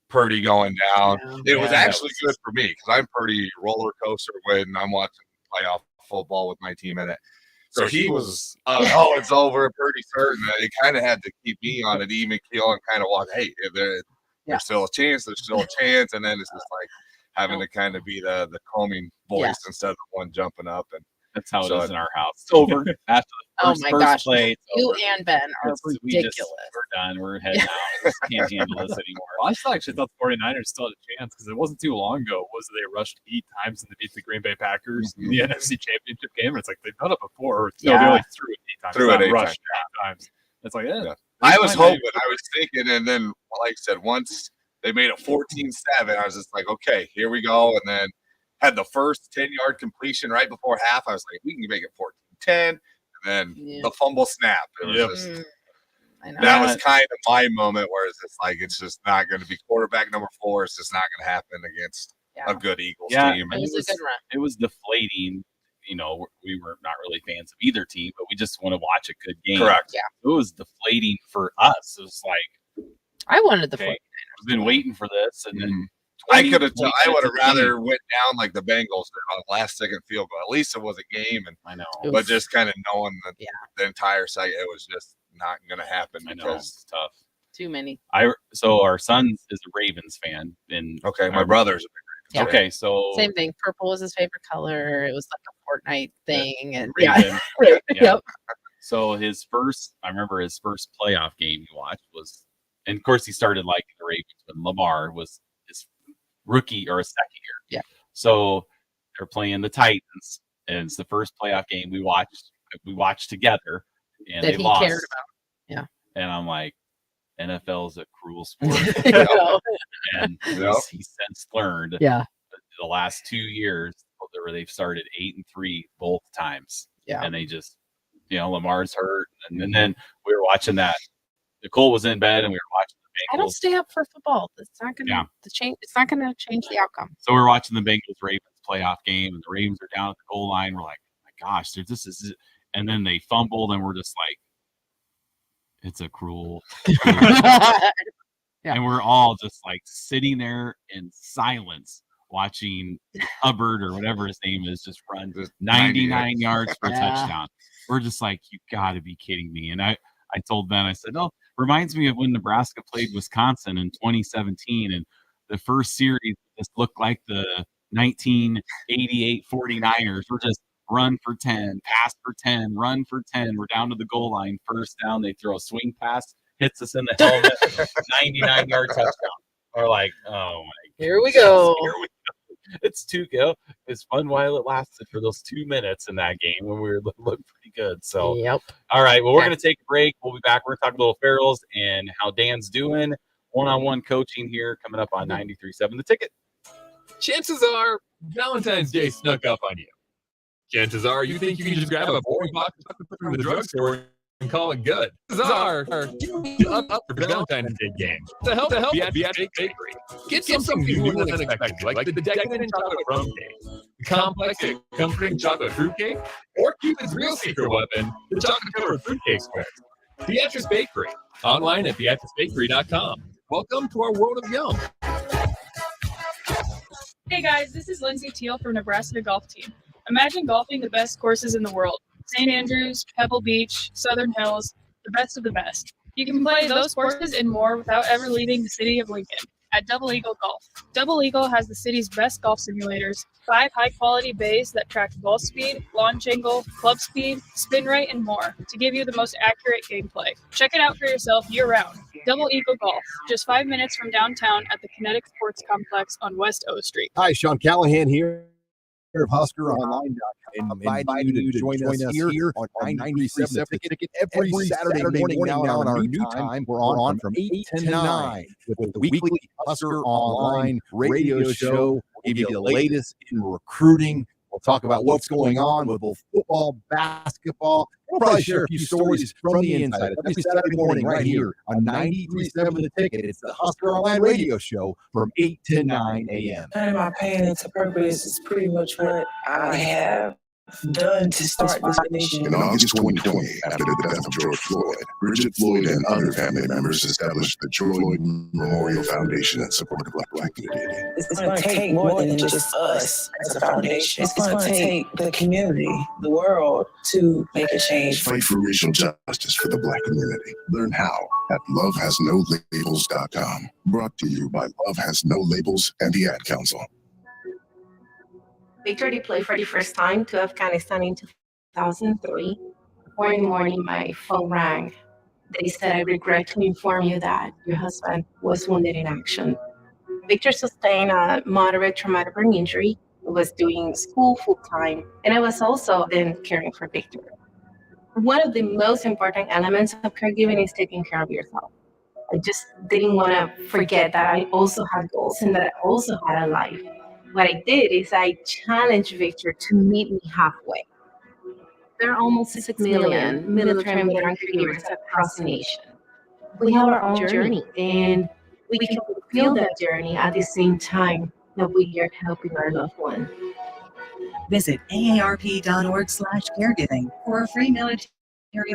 Purdy going down, it was actually good for me because I'm pretty roller coaster when I'm watching playoff football with my team in it. So he was, oh, it's over, pretty certain. It kind of had to keep me on an even keel and kind of walk, hey, there's still a chance, there's still a chance. And then it's just like having to kind of be the calming voice instead of one jumping up. And that's how it is in our house. It's over after the first play. You and Ben are ridiculous. We're done. We're heading out. We just can't handle this anymore. Well, I still actually thought the 49ers still had a chance because it wasn't too long ago. They rushed 8 times and they beat the Green Bay Packers in the NFC Championship game. And it's like they've done it before. No, they only threw it 8 times. Threw it 8 rushed 8 times. It's like, I was hoping, I was thinking, and then, like I said, once they made it 14-7, I was just like, okay, here we go. And then had the first 10-yard completion right before half. I was like, we can make it 14-10. And then the fumble snap. It was just, that was kind of my moment where it's just like, it's just not going to be quarterback number 4. It's just not going to happen against a good Eagles team. And it was deflating. You know, we were not really fans of either team, but we just want to watch a good game. Correct. Yeah. It was deflating for us. It was like, I wanted the 49ers. I've been waiting for this. And then I would have rather went down like the Bengals on a last-second field goal. At least it was a game, and I know, but just kind of knowing that the entire site, it was just not going to happen. I know, it's tough. Too many. So our son is a Ravens fan, and my brother's a big Ravens fan. Okay, so same thing. Purple was his favorite color. It was like a Fortnite thing, and Raven. Yep. So I remember his first playoff game he watched was, and of course he started liking the Ravens when Lamar was his rookie or a second year. Yeah. So they're playing the Titans, and it's the first playoff game we watched together, and they lost. Cared about. Yeah. And I'm like, NFL is a cruel sport. And he's since learned. Yeah. The last 2 years where they've started 8-3 both times. Yeah. And they just, Lamar's hurt, and then we were watching that. Nicole was in bed, and we were watching the Bengals. I don't stay up for football. It's not gonna change. It's not gonna change the outcome. So we're watching the Bengals Ravens playoff game, and the Ravens are down at the goal line. We're like, oh my gosh, this is it. And then they fumbled, and we're just like, it's a cruel. And we're all just like sitting there in silence, watching Hubbard or whatever his name is just run 99 yards for a touchdown. We're just like, you got to be kidding me. And I told Ben, I said, reminds me of when Nebraska played Wisconsin in 2017, and the first series just looked like the 1988 49ers. We're just run for 10, pass for 10, run for 10. We're down to the goal line, first down. They throw a swing pass, hits us in the helmet, 99-yard touchdown. We're like, oh my! Here we go. It's too good. It's fun while it lasted for those 2 minutes in that game when we were looking pretty good. So, all right. Well, we're going to take a break. We'll be back. We're going to talk a little Ferals and how Dan's doing. One-on-one coaching here coming up on 93.7 The Ticket. Chances are Valentine's Day snuck up on you. Chances are you think you can just grab a boring box of chocolate from the drugstore and call it good. Chances are up for Valentine's Day game. To help Beatrice Bakery. Get something new and unexpected, like the decadent chocolate rum cake, the complex and comforting chocolate fruitcake, or Cupid's real secret weapon, the chocolate-covered fruitcake squares. Beatrice Bakery. Online at beatricebakery.com. Welcome to our world of yum. Hey guys, this is Lindsay Teal from Nebraska Golf Team. Imagine golfing the best courses in the world. St. Andrews, Pebble Beach, Southern Hills, the best of the best. You can play those courses and more without ever leaving the city of Lincoln at Double Eagle Golf. Double Eagle has the city's best golf simulators, 5 high-quality bays that track ball speed, launch angle, club speed, spin rate, and more to give you the most accurate gameplay. Check it out for yourself year-round. Double Eagle Golf, just 5 minutes from downtown at the Kinetic Sports Complex on West O Street. Hi, Sean Callahan here of HuskerOnline.com, inviting you to join us here on 93.7 The Ticket every Saturday morning now on our new time. We're on from 8 to 9 with the weekly Husker Online radio show. We'll give you the latest in recruiting. We'll talk about what's going on with both football, basketball. We'll probably share a few stories from the inside every Saturday morning right here on 93.7 The Ticket. It's the Husker Online radio show from 8 to 9 a.m. Turning my pain into purpose is pretty much what I have done to start this nation. In August 2020, after the death of George Floyd, Bridget Floyd and other family members established the George Floyd Memorial Foundation in support of the Black community. It's going to take more than just us as a foundation. It's going to take the community, the world, to make a change. Fight for racial justice for the Black community. Learn how at lovehasnolabels.com. Brought to you by Love Has No Labels and the Ad Council. Victor deployed for the first time to Afghanistan in 2003. 4 in the morning, my phone rang. They said, I regret to inform you that your husband was wounded in action. Victor sustained a moderate traumatic brain injury, was doing school full-time, and I was also then caring for Victor. One of the most important elements of caregiving is taking care of yourself. I just didn't want to forget that I also had goals and that I also had a life. What I did is I challenged Victor to meet me halfway. There are almost 6 million military and veteran caregivers across the nation. We have our own journey, and we can fulfill that journey at the same time that we are helping our loved one. Visit aarp.org/caregiving for a free military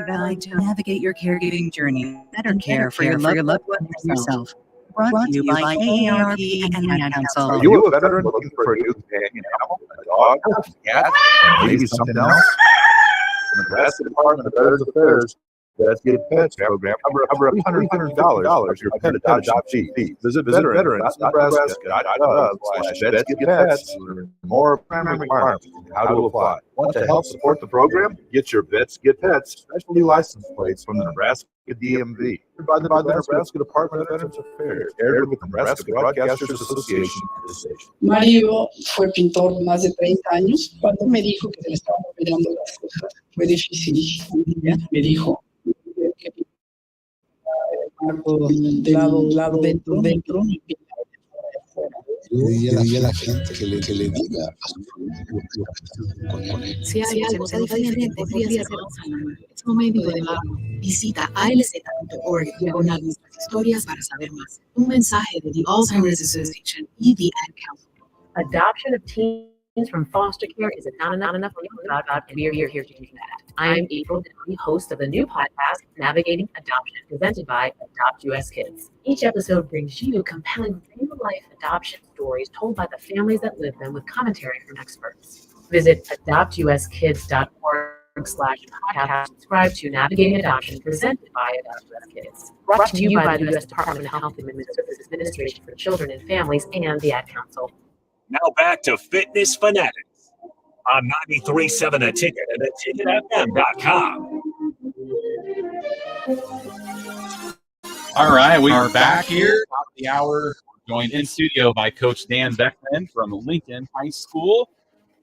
guide to navigate your caregiving journey. Better care for your loved one and yourself. Brought to you by AARP and the Ad Council. Are you a veteran looking for a new companion animal, a dog, a cat, or maybe something else? The Nebraska Department of Veterans Affairs Let's Get Pets program cover $100 your pet adoption fee. Visit veterans.nebraska.gov/vets-get-pets for more primary requirements and how to apply. Want to help support the program? Get your Vets Get Pets specialty license plates from the Nebraska DMV. By the Nebraska Department of Veterans Affairs, aired with the Nebraska Broadcasters Association. Mario fue pintor más de 30 años. Cuando me dijo que se le estaban operando las cejas, fue difícil. Me dijo que del lado dentro y Yo diría a la gente que le diga a su Si hay algo diferente, podría ser es momento de hablarlo. Visita alz.org/nuestras historias para saber más. Un mensaje de the Alzheimer's Association y the Ad Council. Adoption of teens from foster care is not enough and we are here to do that. I'm April, the host of the new podcast, Navigating Adoption, presented by Adopt US Kids. Each episode brings you compelling real-life adoption stories told by the families that live them with commentary from experts. Visit adoptuskids.org/podcast. Subscribe to Navigating Adoption, presented by Adopt US Kids. Brought to you by the U.S. Department of Health and Human Services Administration for Children and Families and the Ad Council. Now back to Fitness Fanatics on 93.7 The Ticket and theticketfm.com. All right, we are back here, top of the hour, joined in studio by Coach Dan Beckman from Lincoln High School.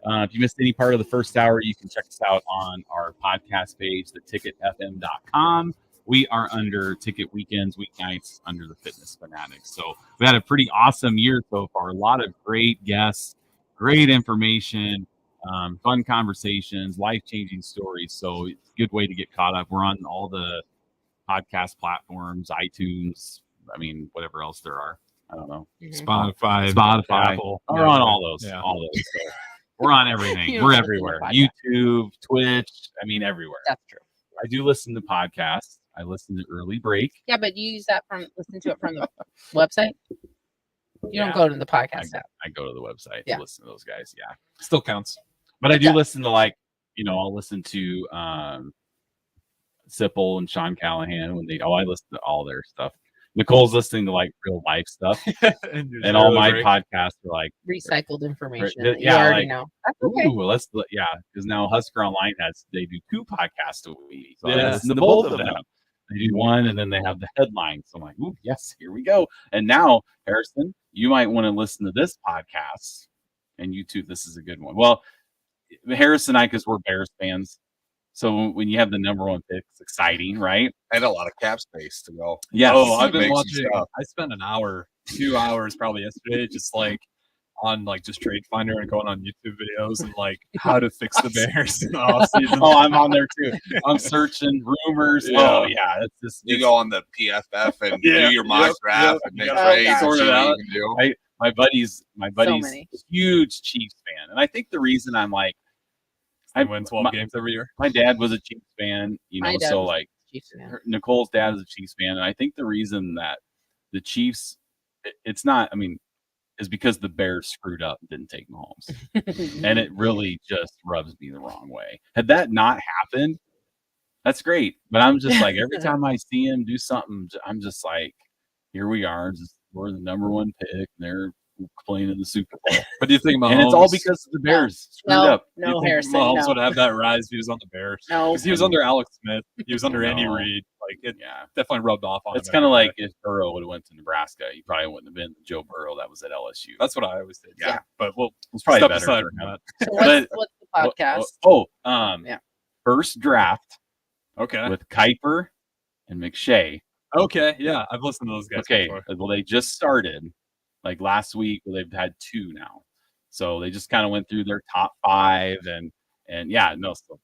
If you missed any part of the first hour, you can check us out on our podcast page, theticketfm.com. We are under Ticket Weekends, weeknights, under the Fitness Fanatics. So we had a pretty awesome year so far. A lot of great guests, great information, fun conversations, life-changing stories. So it's a good way to get caught up. We're on all the podcast platforms, iTunes, I mean, whatever else there are. I don't know. Spotify, Apple. We're on all those. Yeah. All those. So we're on everything. We're everywhere. YouTube, Twitch. I mean, everywhere. That's true. I do listen to podcasts. I listen to Early Break. Yeah, but you use that listen to it from the website? You don't go to the podcast app. I go to the website to listen to those guys. Yeah. Still counts. But I do listen to I'll listen to Sipple and Sean Callahan when I listen to all their stuff. Nicole's listening to real life stuff. and all my podcasts are recycled information. That you already know. That's okay. Because now Husker Online they do 2 podcasts a week. So I listen to both of them. They do one and then they have the headline. So I'm like, ooh, yes, here we go. And now, Harrison, you might want to listen to this podcast. And you too, this is a good one. Well, Harrison and I, because we're Bears fans. So when you have the number 1 pick, it's exciting, right? And a lot of cap space to go. Yeah. Oh, I've been watching. I spent an hour, 2 hours probably yesterday, just on just Trade Finder and going on YouTube videos and how to fix the Bears in the offseason. Oh, I'm on there too. I'm searching rumors. Yeah. Oh yeah, it's just you go on the PFF and do your mock draft and make trades. Sort it out. My buddy's huge Chiefs fan, and I think the reason I'm and win 12 games every year. My dad was a Chiefs fan, My dad so was a like Chiefs fan. Nicole's dad is a Chiefs fan, and I think the reason that the Chiefs, it's not, I mean, is because the Bears screwed up and didn't take Mahomes. And it really just rubs me the wrong way. Had that not happened, that's great. But I'm just like, every time I see him do something, I'm just like, here we are. We're the number one pick, and they're playing in the Super Bowl. But do you think Mahomes? And it's all because of the Bears screwed up. Do you No, think Harrison. Mahomes No. would have that rise if he was on the Bears? No. Because he was under Alex Smith. He was under Andy No. Reid. Like, it definitely rubbed off on It's him. kind of every like if Burrow would have went to Nebraska, he probably wouldn't have been the Joe Burrow that was at LSU. That's what I always say. Yeah. But we'll It's probably step better aside for from him. that. So But- what's the podcast? Yeah. First draft Okay. with Kuiper and McShay. Okay. Yeah. I've listened to those guys Okay, before. well, they just started like last week. They've had 2 now, so they just kind of went through their top 5 and yeah, no. So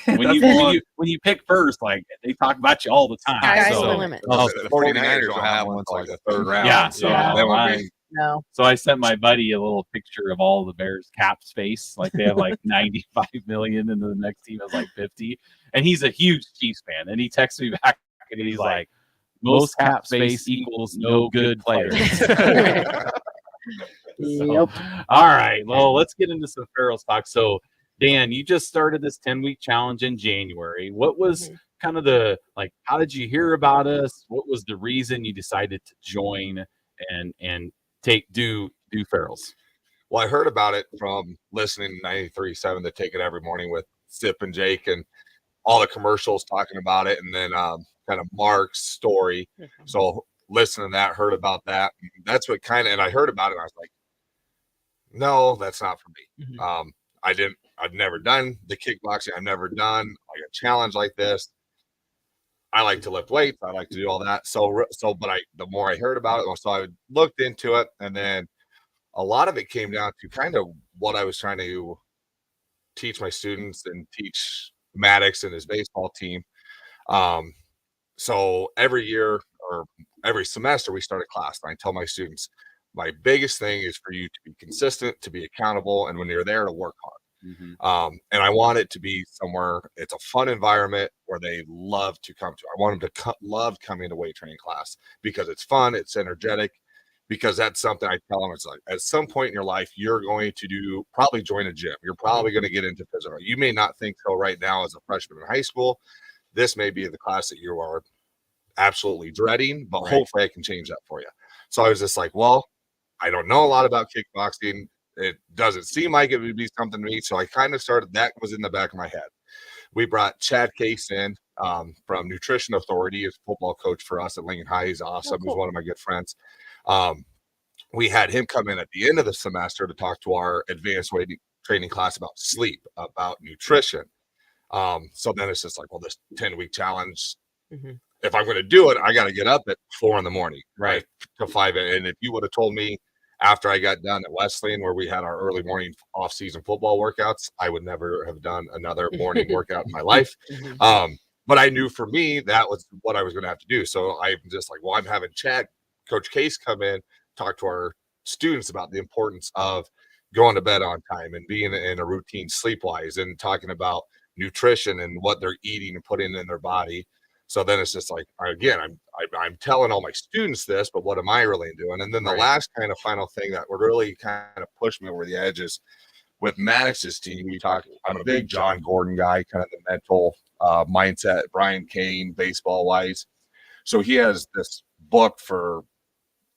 when you pick first, like they talk about you all the time. Sky's so, the limit. The 49ers will have one to like the third round. Yeah, so they won't be. No. So I sent my buddy a little picture of all the Bears cap space. Like they have like 95 million, and the next team has like 50. And he's a huge Chiefs fan. And he texted me back, and he's like, "Most cap space equals no good players." Yep. All right. Well, let's get into some Ferals talk. So, Dan, you just started this 10-week challenge in January. What was kind of the like? How did you hear about us? What was the reason you decided to join and do Ferals? Well, I heard about it from listening to 93.7 The Ticket every morning with Sip and Jake and all the commercials talking about it, and then kind of Mark's story. So listening to that, heard about that. That's what kind of, and I heard about it, and I was like, no, that's not for me. I've never done the kickboxing. I've never done like a challenge like this. I like to lift weights. I like to do all that. But the more I heard about it, so I looked into it, and then a lot of it came down to kind of what I was trying to teach my students and teach Maddox and his baseball team. So every year or every semester we start a class, and I tell my students, my biggest thing is for you to be consistent, to be accountable, and when you're there, to work hard. And I want it to be somewhere, it's a fun environment where they love to come to. I want them to love coming to weight training class because it's fun, it's energetic, because that's something I tell them. It's like at some point in your life, you're going to probably join a gym. You're probably going to get into physical. You may not think so right now as a freshman in high school. This may be the class that you are absolutely dreading, but hopefully I can change that for you. So I was just like, well, I don't know a lot about kickboxing. It doesn't seem like it would be something to me. So I kind of started, that was in the back of my head. We brought Chad Case in from Nutrition Authority, as football coach for us at Lincoln High. He's awesome. He's one of my good friends. We had him come in at the end of the semester to talk to our advanced weight training class about sleep, about nutrition. So then it's just like, well, this 10-week challenge, if I'm going to do it, I got to get up at 4 a.m, right, to 5. And if you would have told me after I got done at Wesleyan, where we had our early morning off-season football workouts, I would never have done another morning workout in my life. But I knew for me, that was what I was going to have to do. So I'm just like, well, I'm having Coach Case come in, talk to our students about the importance of going to bed on time and being in a routine sleep-wise, and talking about nutrition and what they're eating and putting in their body. So then it's just like, again, I'm telling all my students this, but what am I really doing? And then the last kind of final thing that would really kind of push me over the edge is with Maddox's team. I'm a big John Gordon guy, kind of the mental mindset, Brian Kane, baseball wise. So he has this book for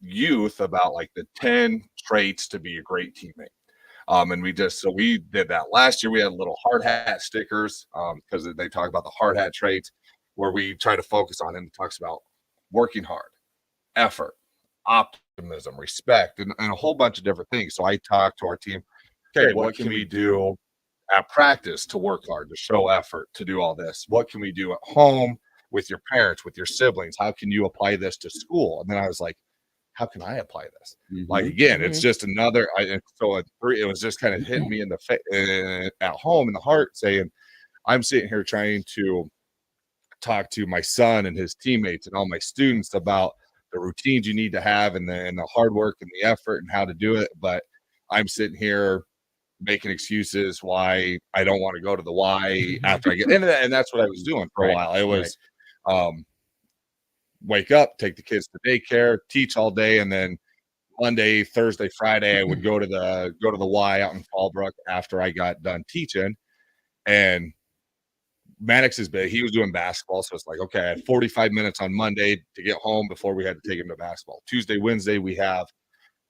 youth about like the 10 traits to be a great teammate. And we did that last year. We had little hard hat stickers because they talk about the hard hat traits, where we try to focus on, and it talks about working hard, effort, optimism, respect, and a whole bunch of different things. So I talked to our team, okay, what can we do at practice to work hard, to show effort, to do all this? What can we do at home with your parents, with your siblings? How can you apply this to school? And then I was like, how can I apply this? Like, again, it's just another, it was just kind of hitting me in the face at home in the heart, saying, I'm sitting here trying to talk to my son and his teammates and all my students about the routines you need to have and the hard work and the effort and how to do it. But I'm sitting here making excuses why I don't want to go to the Y after I get and that's what I was doing for a while. I was wake up, take the kids to daycare, teach all day, and then Monday, Thursday, Friday, I would go to the Y out in Fallbrook after I got done teaching. And Maddox is big. He was doing basketball, so it's like, okay, I had 45 minutes on Monday to get home before we had to take him to basketball. Tuesday, Wednesday, we have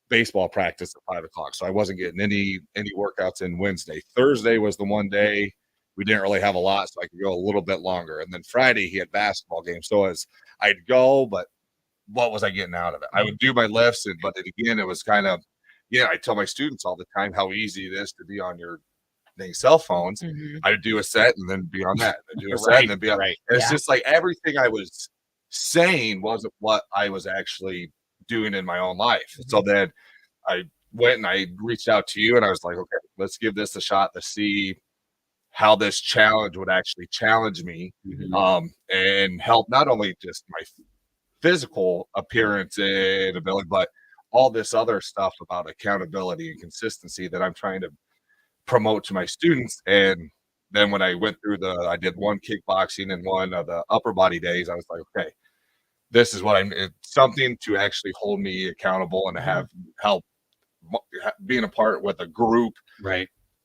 baseball practice at 5:00, so I wasn't getting any workouts in Wednesday. Thursday was the one day we didn't really have a lot, so I could go a little bit longer. And then Friday he had basketball games, so as I'd go, but what was I getting out of it? I would do my lifts, but again, it was kind of, I tell my students all the time how easy it is to be on your cell phones. I would do a set and then be on that, and then do a set and then be on. And it's just like everything I was saying wasn't what I was actually doing in my own life. So then I went and I reached out to you and I was like, okay, let's give this a shot to see how this challenge would actually challenge me, and help not only just my physical appearance and ability, but all this other stuff about accountability and consistency that I'm trying to promote to my students. And then when I went through I did one kickboxing and one of the upper body days, I was like, okay, this is what it's something to actually hold me accountable and to have help being a part with a group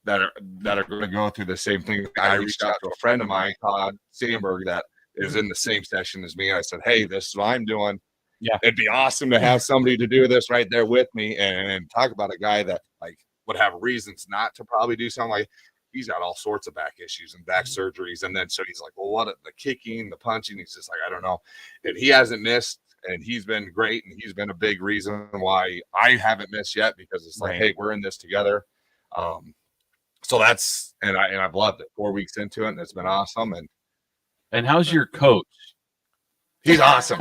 that are going to go through the same thing. I reached out to a friend of mine, Todd Sandberg, that is in the same session as me. I said, hey, this is what I'm doing. It'd be awesome to have somebody to do this right there with me, and talk about a guy that like would have reasons not to probably do something. Like, he's got all sorts of back issues and back surgeries. And then so he's like, well, what the kicking, the punching? He's just like, I don't know. And he hasn't missed, and he's been great. And he's been a big reason why I haven't missed yet, because it's like, hey, we're in this together. So that's, and I've loved it. 4 weeks into it, and it's been awesome. And how's your coach? He's awesome.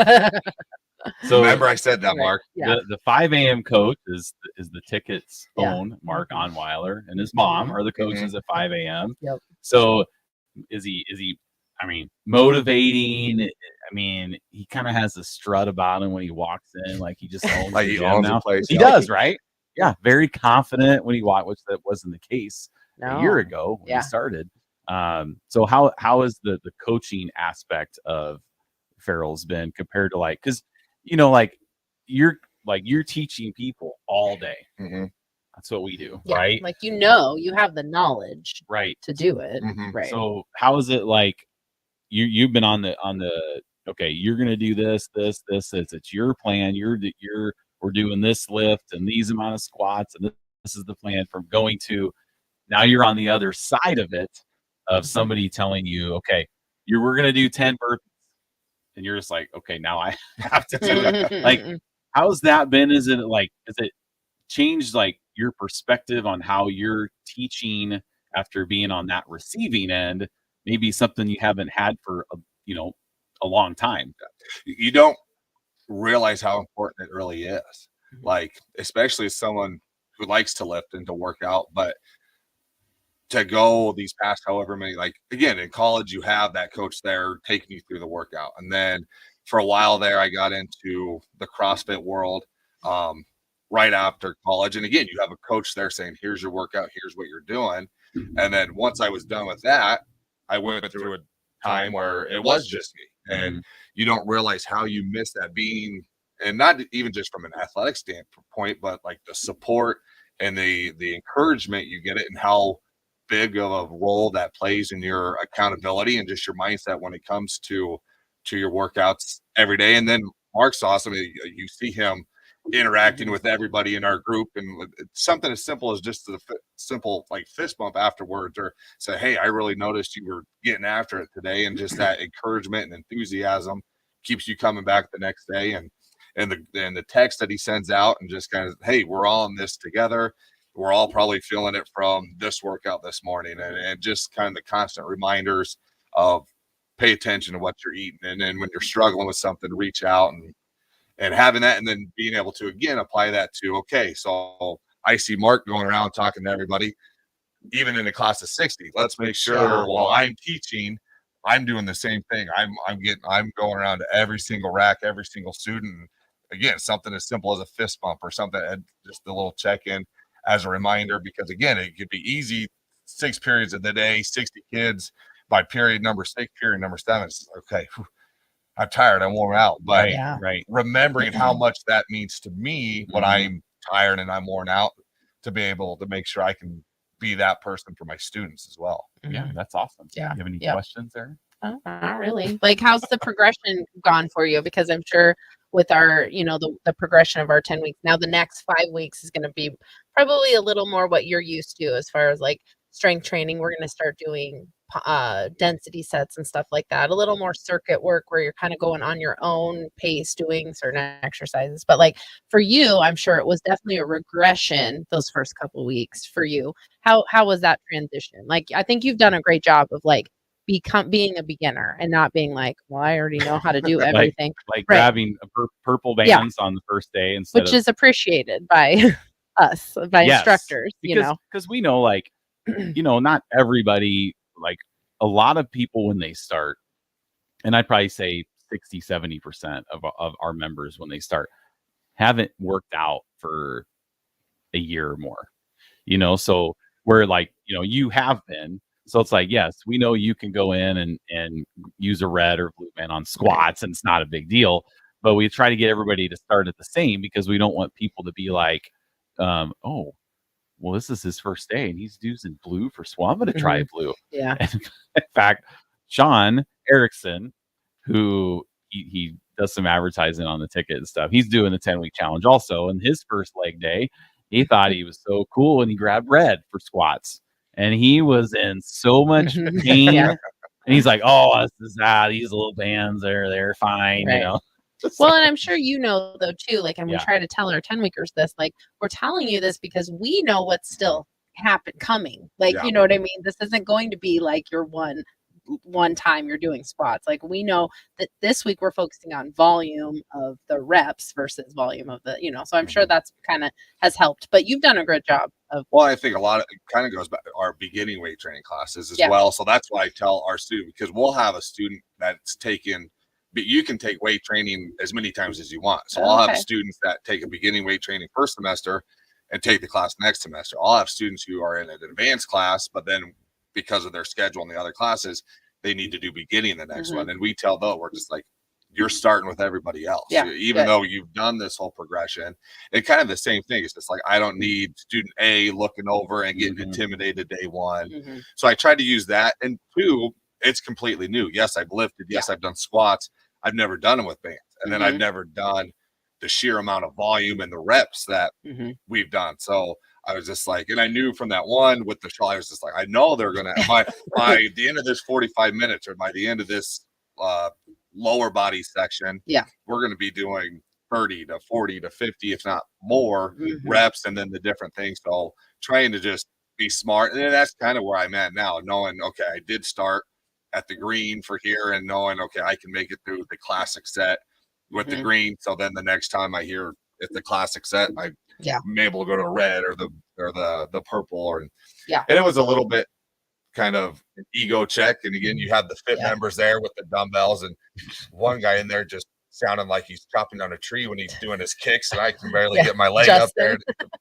So remember I said that, Mark. The 5 a.m. coach is the Ticket's own Mark Onweiler, and his mom are the coaches at 5 a.m. Yep. So is he I mean, motivating? I mean, he kind of has a strut about him when he walks in, like he just owns like the he gym owns now. the place. He does, right? Yeah, very confident when he walked, which that wasn't the case a year No. ago when he started. So how is the coaching aspect of Farrell's been compared to, like, because you're teaching people all day. That's what we do, right? Like, you have the knowledge to do it. Right. So how is it like you've been on the okay, you're gonna do this, it's your plan, we're doing this lift and these amount of squats, and this is the plan, from going to now you're on the other side of it, of somebody telling you, okay, we're gonna do 10 burpees, and you're just like, okay, now I have to do it. Like, how's that been? Is it changed like your perspective on how you're teaching after being on that receiving end? Maybe something you haven't had for a long time. You don't realize how important it really is. Like, especially as someone who likes to lift and to work out, but to go these past however many, like, again, in college, you have that coach there taking you through the workout. And then for a while there, I got into the CrossFit world right after college. And again, you have a coach there saying, here's your workout, here's what you're doing. And then once I was done with that, I went through a time where it was just me. And you don't realize how you miss that being, and not even just from an athletic standpoint, but like the support and the encouragement you get it, and how big of a role that plays in your accountability and just your mindset when it comes to your workouts every day. And then Mark's awesome. You see him interacting with everybody in our group, and something as simple as just the simple like fist bump afterwards, or say, hey, I really noticed you were getting after it today, and just that encouragement and enthusiasm keeps you coming back the next day. And the text that he sends out, and just kind of, hey, we're all in this together, we're all probably feeling it from this workout this morning, and just kind of the constant reminders of pay attention to what you're eating, and then when you're struggling with something, reach out, and having that, and then being able to again apply that to, okay, so I see Mark going around talking to everybody, even in a class of 60. Let's make sure while I'm teaching, I'm doing the same thing. I'm going around to every single rack, every single student. Again, something as simple as a fist bump or something, just a little check in as a reminder, because again, it could be easy 6 periods of the day, 60 kids by period number 6, period number 7. It's okay. I'm tired. I'm worn out. But right. remembering how much that means to me when I'm tired and I'm worn out, to be able to make sure I can be that person for my students as well. Yeah, that's awesome. Yeah. You have any Yep. questions there? Oh, not really. Like, how's the progression gone for you? Because I'm sure with our, the progression of our 10 weeks, now the next 5 weeks is going to be probably a little more what you're used to as far as like strength training. We're going to start doing density sets and stuff like that. A little more circuit work where you're kind of going on your own pace, doing certain exercises. But like for you, I'm sure it was definitely a regression those first couple weeks for you. How was that transition? Like, I think you've done a great job of like being a beginner and not being like, well, I already know how to do everything. like Right. grabbing purple bands on the first day instead Which of, is appreciated by us, by Yes, instructors, because we know, like, not everybody, like a lot of people when they start, and I'd probably say 60-70% of our members when they start haven't worked out for a year or more, so we're like, you have been. So it's like, yes, we know you can go in and use a red or blue band on squats, and it's not a big deal. But we try to get everybody to start at the same, because we don't want people to be like, oh, well, this is his first day and he's using blue for squat. I'm going to try blue. Yeah. And in fact, Sean Erickson, who he does some advertising on the ticket and stuff, he's doing the 10-week challenge also. And his first leg day, he thought he was so cool and he grabbed red for squats. And he was in so much pain. Yeah. And he's like, oh, these little bands, they're fine, Right. Well, and I'm sure though too, like, and we try to tell our 10-weekers this, like, we're telling you this because we know what's still coming. Like, you know what I mean? This isn't going to be like your one time you're doing squats. Like, we know that this week we're focusing on volume of the reps versus volume of the, so I'm sure that's kind of has helped, but you've done a great job of. Well, I think a lot of it kind of goes back to our beginning weight training classes as well. So that's why I tell our student, because we'll have a student that's taken, but you can take weight training as many times as you want. So I'll have students that take a beginning weight training first semester and take the class next semester. I'll have students who are in an advanced class, but then because of their schedule in the other classes, they need to do beginning the next one. And we tell them, we're just like, you're starting with everybody else. Even though you've done this whole progression, and kind of the same thing. It's just like, I don't need student A looking over and getting intimidated day one. So I try to use that. And 2, it's completely new. Yes, I've lifted. Yes, I've done squats. I've never done them with bands. And then I've never done the sheer amount of volume and the reps that we've done. So I was just like, and I knew from that one with the shawl, I was just like, I know they're going to, by the end of this 45 minutes or by the end of this lower body section, we're going to be doing 30 to 40 to 50, if not more reps, and then the different things. So trying to just be smart. And that's kind of where I'm at now, knowing, okay, I did start at the green for here and knowing, okay, I can make it through the classic set with the green. So then the next time I hear it's the classic set, I'm able to go to red or the purple and it was a little bit kind of an ego check. And again, you had the fit members there with the dumbbells, and one guy in there just sounding like he's chopping down a tree when he's doing his kicks, and I can barely get my leg up there.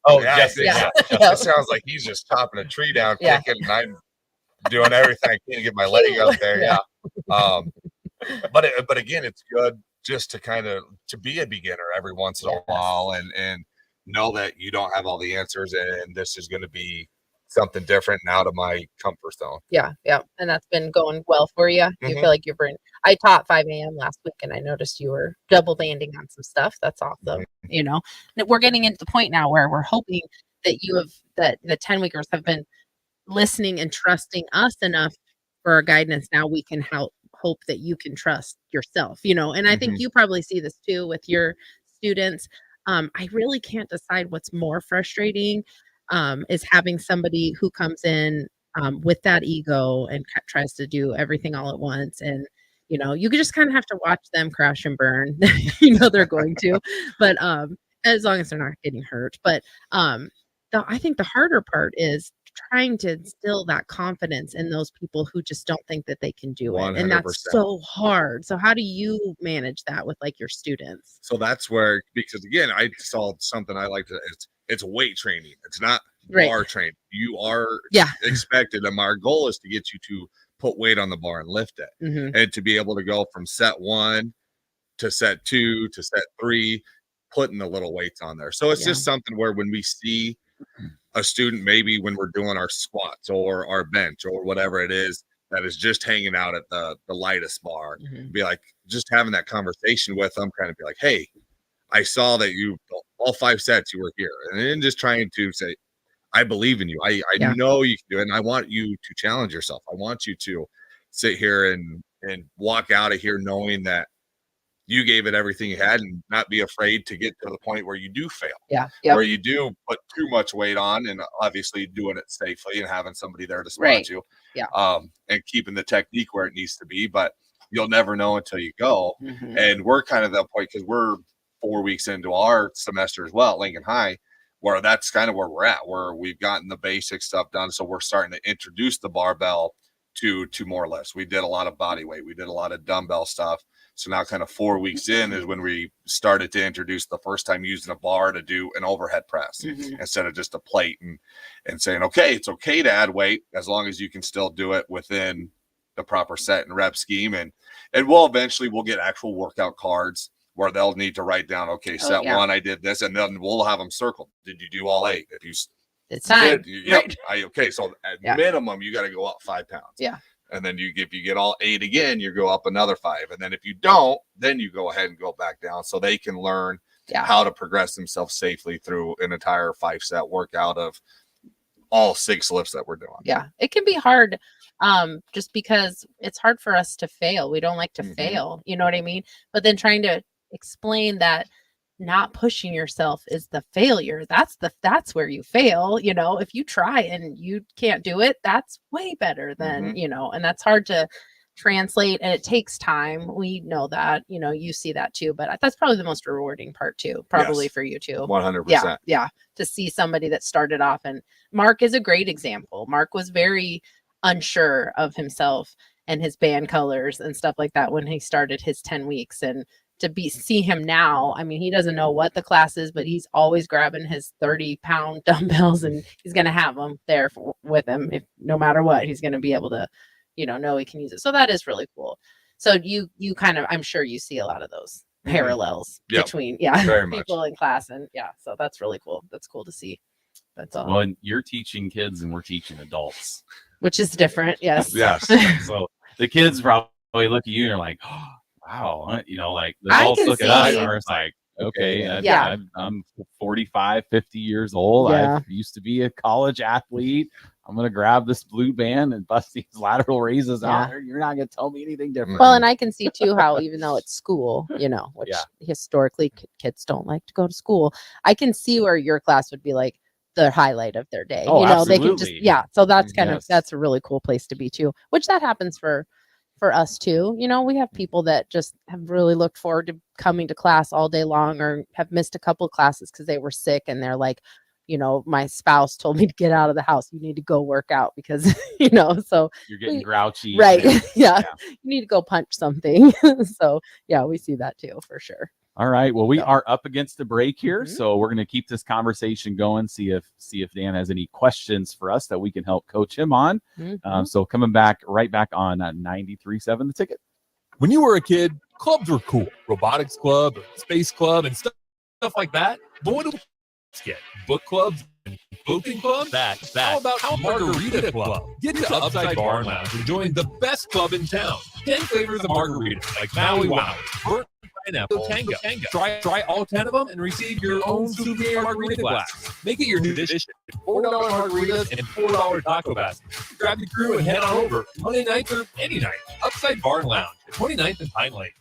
Oh, it sounds like he's just chopping a tree down, kicking, and I'm doing everything I can to get my leg up there. But again, it's good just to kind of to be a beginner every once in a while and know that you don't have all the answers, and this is going to be something different and out of my comfort zone. Yeah. And that's been going well for you. You feel like you've been. I taught 5 a.m. last week, and I noticed you were double banding on some stuff. That's awesome. We're getting into the point now where we're hoping that that the 10-weekers have been listening and trusting us enough for our guidance. Now we can hope that you can trust yourself, and I think you probably see this too with your students. I really can't decide what's more frustrating is having somebody who comes in with that ego and tries to do everything all at once. And, you just kind of have to watch them crash and burn. They're going to, but as long as they're not getting hurt. But I think the harder part is trying to instill that confidence in those people who just don't think that they can do it. And 100%. that's so hard. So how do you manage that with like your students? So that's where, because again, I saw something I like to, it's weight training. It's not Right. bar training. You are Yeah. expected. And our goal is to get you to put weight on the bar and lift it. Mhm. And to be able to go from set 1 to set 2 to set 3, putting the little weights on there. So it's just something where when we see a student, maybe when we're doing our squats or our bench or whatever it is, that is just hanging out at the lightest bar, be like, just having that conversation with them, kind of be like, hey, I saw that you, all 5 sets you were here. And then just trying to say, I believe in you. I know you can do it. And I want you to challenge yourself. I want you to sit here and walk out of here knowing that you gave it everything you had and not be afraid to get to the point where you do fail. Yeah. Where you do put too much weight on, and obviously doing it safely and having somebody there to spot you. Yeah. And keeping the technique where it needs to be, but you'll never know until you go. Mhm. And we're kind of that point, because we're 4 weeks into our semester as well at Lincoln High, where that's kind of where we're at, where we've gotten the basic stuff done. So we're starting to introduce the barbell to more lifts. We did a lot of body weight. We did a lot of dumbbell stuff. So now kind of 4 weeks in is when we started to introduce the first time using a bar to do an overhead press instead of just a plate, and saying, okay, it's okay to add weight as long as you can still do it within the proper set and rep scheme. And we'll get actual workout cards where they'll need to write down, okay, set 1, I did this, and then we'll have them circled. Did you do all 8? If you it's time. Okay, so at minimum, you got to go up 5 pounds. Yeah. And then if you get all 8 again, you go up another 5. And then if you don't, then you go ahead and go back down, so they can learn how to progress themselves safely through an entire 5-set workout of all 6 lifts that we're doing. Yeah. It can be hard just because it's hard for us to fail. We don't like to fail. You know what I mean? But then trying to explain that not pushing yourself is the failure. That's where you fail. You know, if you try and you can't do it, that's way better than, you know, and that's hard to translate, and it takes time. We know that, you know, you see that too, but that's probably the most rewarding part too, probably for you too. 100%. Yeah. To see somebody that started off, and Mark is a great example. Mark was very unsure of himself and his band colors and stuff like that when he started his 10 weeks, and to see him now, I mean, he doesn't know what the class is, but he's always grabbing his 30-pound dumbbells, and he's going to have them there with him. If no matter what, he's going to be able to, you know he can use it. So that is really cool. So you kind of, I'm sure you see a lot of those parallels between people in class, and so that's really cool. That's cool to see. That's all. Well, and you're teaching kids and we're teaching adults, which is different. Yes. So the kids probably look at you and you're like, oh, wow, you know, like the adults look at us and we're like, okay, I'm 45, 50 years old. I used to be a college athlete. I'm going to grab this blue band and bust these lateral raises out there. You're not going to tell me anything different. Well, and I can see too how, even though it's school, you know, which historically kids don't like to go to school, I can see where your class would be like the highlight of their day. Oh, you know, absolutely. they can just, so that's kind of, that's a really cool place to be too, which that happens for us too. You know, we have people that just have really looked forward to coming to class all day long, or have missed a couple of classes because they were sick, and they're like, you know, my spouse told me to get out of the house. You need to go work out because, you know, so you're getting grouchy. Right. You need to go punch something. So we see that too, for sure. All right. Well, we are up against the break here, so we're going to keep this conversation going. See if Dan has any questions for us that we can help coach him on. So coming right back on 93.7 The Ticket. When you were a kid, clubs were cool. Robotics club, or space club, and stuff like that. But what do kids get? Book clubs and booking clubs? How about Margarita Club? Get to Upside Bar and Lounge and join the best club in town. 10 flavors of margaritas, like Maui Wow, burnt pineapple, Tanga. Try all 10 of them and receive your own souvenir margarita glass. Make it your new dish. $4 margaritas and $4 taco baskets. Grab the crew and head on over Monday night or any night. Upside Bar and Lounge at 29th and Pine Lake.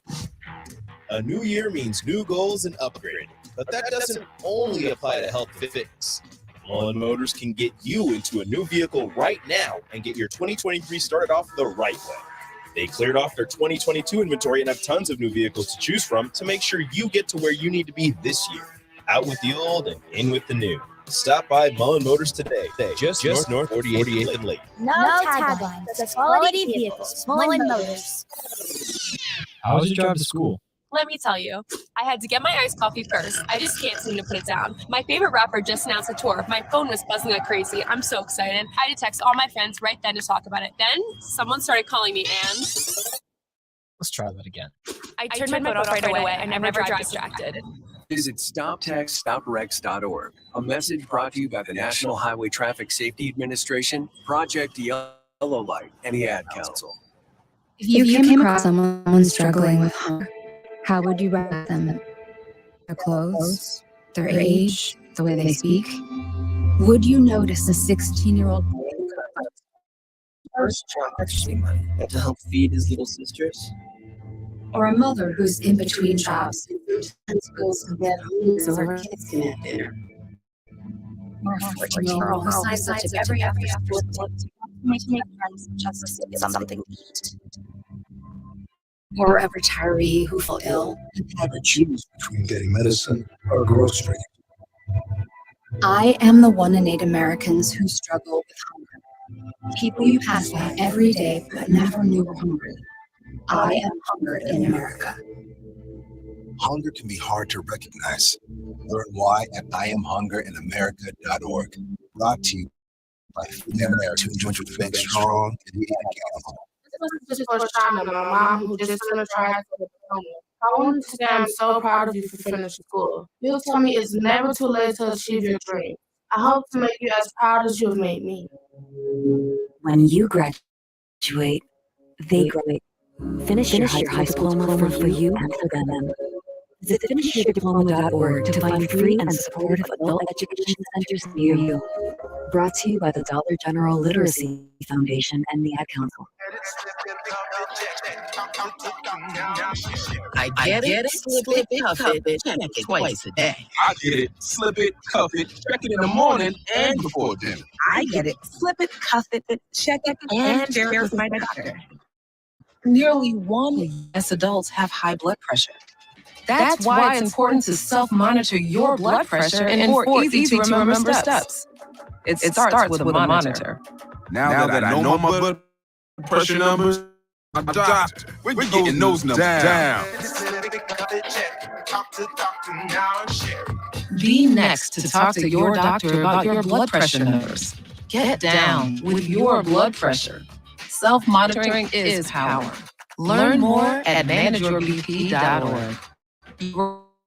A new year means new goals and upgrading, but that doesn't only apply to Health Fitness. Mullen Motors can get you into a new vehicle right now and get your 2023 started off the right way. They cleared off their 2022 inventory and have tons of new vehicles to choose from to make sure you get to where you need to be this year. Out with the old and in with the new. Stop by Mullen Motors today, just north 48th and Lake. No taglines, just quality vehicles. Mullen Motors. How was your drive to school? Let me tell you, I had to get my iced coffee first. I just can't seem to put it down. My favorite rapper just announced a tour. My phone was buzzing like crazy. I'm so excited. I had to text all my friends right then to talk about it. Then someone started calling me and... Let's try that again. I turned my phone off right away. I never drive distracted. Visit StopTextStopWrecks.org. A message brought to you by the National Highway Traffic Safety Administration, Project Yellow Light, and the Ad Council. If you came across someone struggling with hunger, how would you rank them? Their clothes, their age, the way they speak? Would you notice a 16-year-old boy who First job extra money to help feed his little sisters? or a mother who's in between jobs and schools to get home so her kids can have dinner? Or a 14-year-old girl who signs up to every after-school club to make friends just to get something to eat? Or a retiree who fell ill and had to Choose between getting medicine or groceries. I am the 1 in 8 Americans who struggle with hunger. People you pass by every day but never knew were hungry. I am hunger in America. Hunger can be hard to recognize. Learn why at IamHungerInAmerica.org. Brought to you by Food America to enjoy Bank Strong and the Ad Council. This is for Shana, my mom, who just finished her high school diploma. I want to say I'm so proud of you for finishing school. You tell me it's never too late to achieve your dream. I hope to make you as proud as you've made me. When you graduate, they graduate. Finish your high school diploma for you and for them. Visit finishyourdiploma.org to find free and supportive adult education centers near you. Brought to you by the Dollar General Literacy Foundation and the Ad Council. I get it, slip it, cuff it, check it twice a day. I get it, slip it, cuff it, check it in the morning and before dinner. I get it, slip it, cuff it, check it, and share it with my doctor. Nearly 1 in US adults have high blood pressure. That's why it's important to self-monitor your blood pressure in 4 easy-to-remember steps. It starts with a monitor. Now that I know my blood pressure numbers, my doctor, we're getting those numbers down. Be next to talk to your doctor about your blood pressure numbers. Get down with your blood pressure. Self-monitoring is power. Learn more at manageyourbp.org.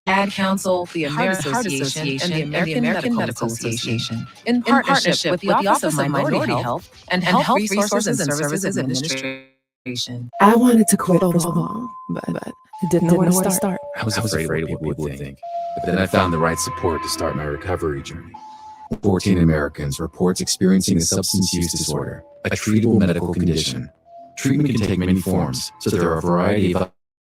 Ad Council, the American Heart Association, and the American Medical Association, in partnership with the Office of Minority Health and Health Resources and Services Administration. I wanted to quit all along, but didn't know where to start. I was afraid of what people would think, but then I found the right support to start my recovery journey. 14 Americans reports experiencing a substance use disorder, a treatable medical condition. Treatment can take many forms, so there are a variety of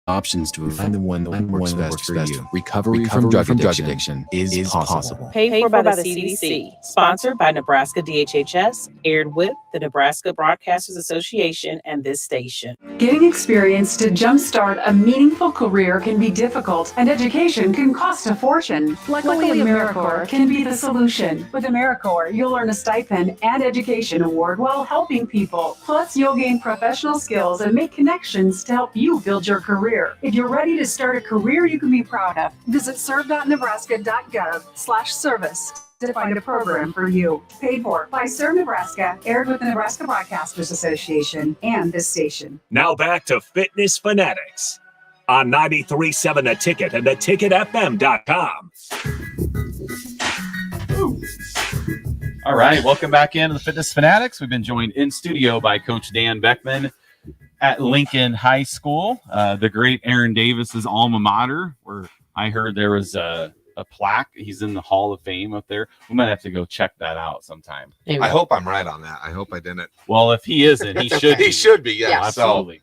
options to find the one that works best for you. Recovery from drug addiction is possible. Paid for by the CDC. Sponsored by Nebraska DHHS. Aired with the Nebraska Broadcasters Association and this station. Getting experience to jumpstart a meaningful career can be difficult, and education can cost a fortune. Luckily, AmeriCorps can be the solution. With AmeriCorps, you'll earn a stipend and education award while helping people. Plus, you'll gain professional skills and make connections to help you build your career. If you're ready to start a career you can be proud of, visit serve.nebraska.gov/service to find a program for you. Paid for by Serve Nebraska, aired with the Nebraska Broadcasters Association and this station. Now back to Fitness Fanatics on 93.7 The Ticket and theticketfm.com. All right, welcome back into the Fitness Fanatics. We've been joined in studio by Coach Dan Beckman at Lincoln High School, the great Aaron Davis's alma mater, where I heard there was a plaque. He's in the Hall of Fame up there. We might have to go check that out sometime. I hope I'm right on that. I hope I didn't. Well, if he isn't, he should. He should be. Yeah, absolutely.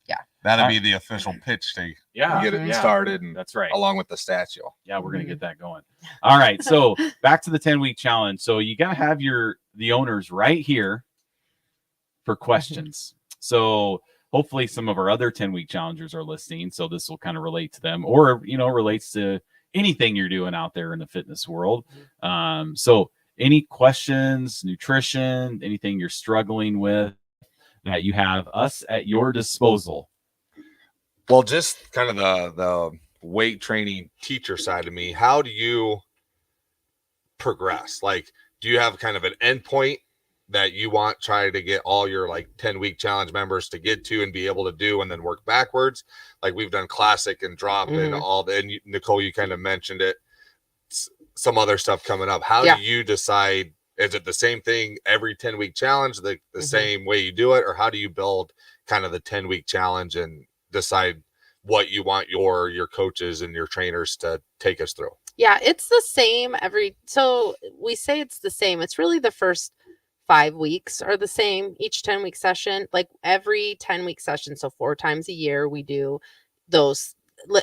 So that'd be the official pitch to get it started. And that's right. Along with the statue. Yeah, we're gonna get that going. All right. So back to the 10-week challenge. So you gotta have the owners right here for questions. So hopefully some of our other 10-week challengers are listening, so this will kind of relate to them, or relates to anything you're doing out there in the fitness world. So any questions, nutrition, anything you're struggling with, that you have us at your disposal. Well, just kind of the weight training teacher side of me, how do you progress? Like, do you have kind of an endpoint that you want try to get all your like 10-week challenge members to get to and be able to do, and then work backwards? Like we've done classic and drop and all the, and Nicole, you kind of mentioned it, some other stuff coming up. How do you decide? Is it the same thing every 10-week challenge, the same way you do it, or how do you build kind of the 10-week challenge and decide what you want your coaches and your trainers to take us through? Yeah, it's the same so we say it's the same. It's really the first 5 weeks are the same, each 10-week session, like every 10-week session. So 4 times a year we do those,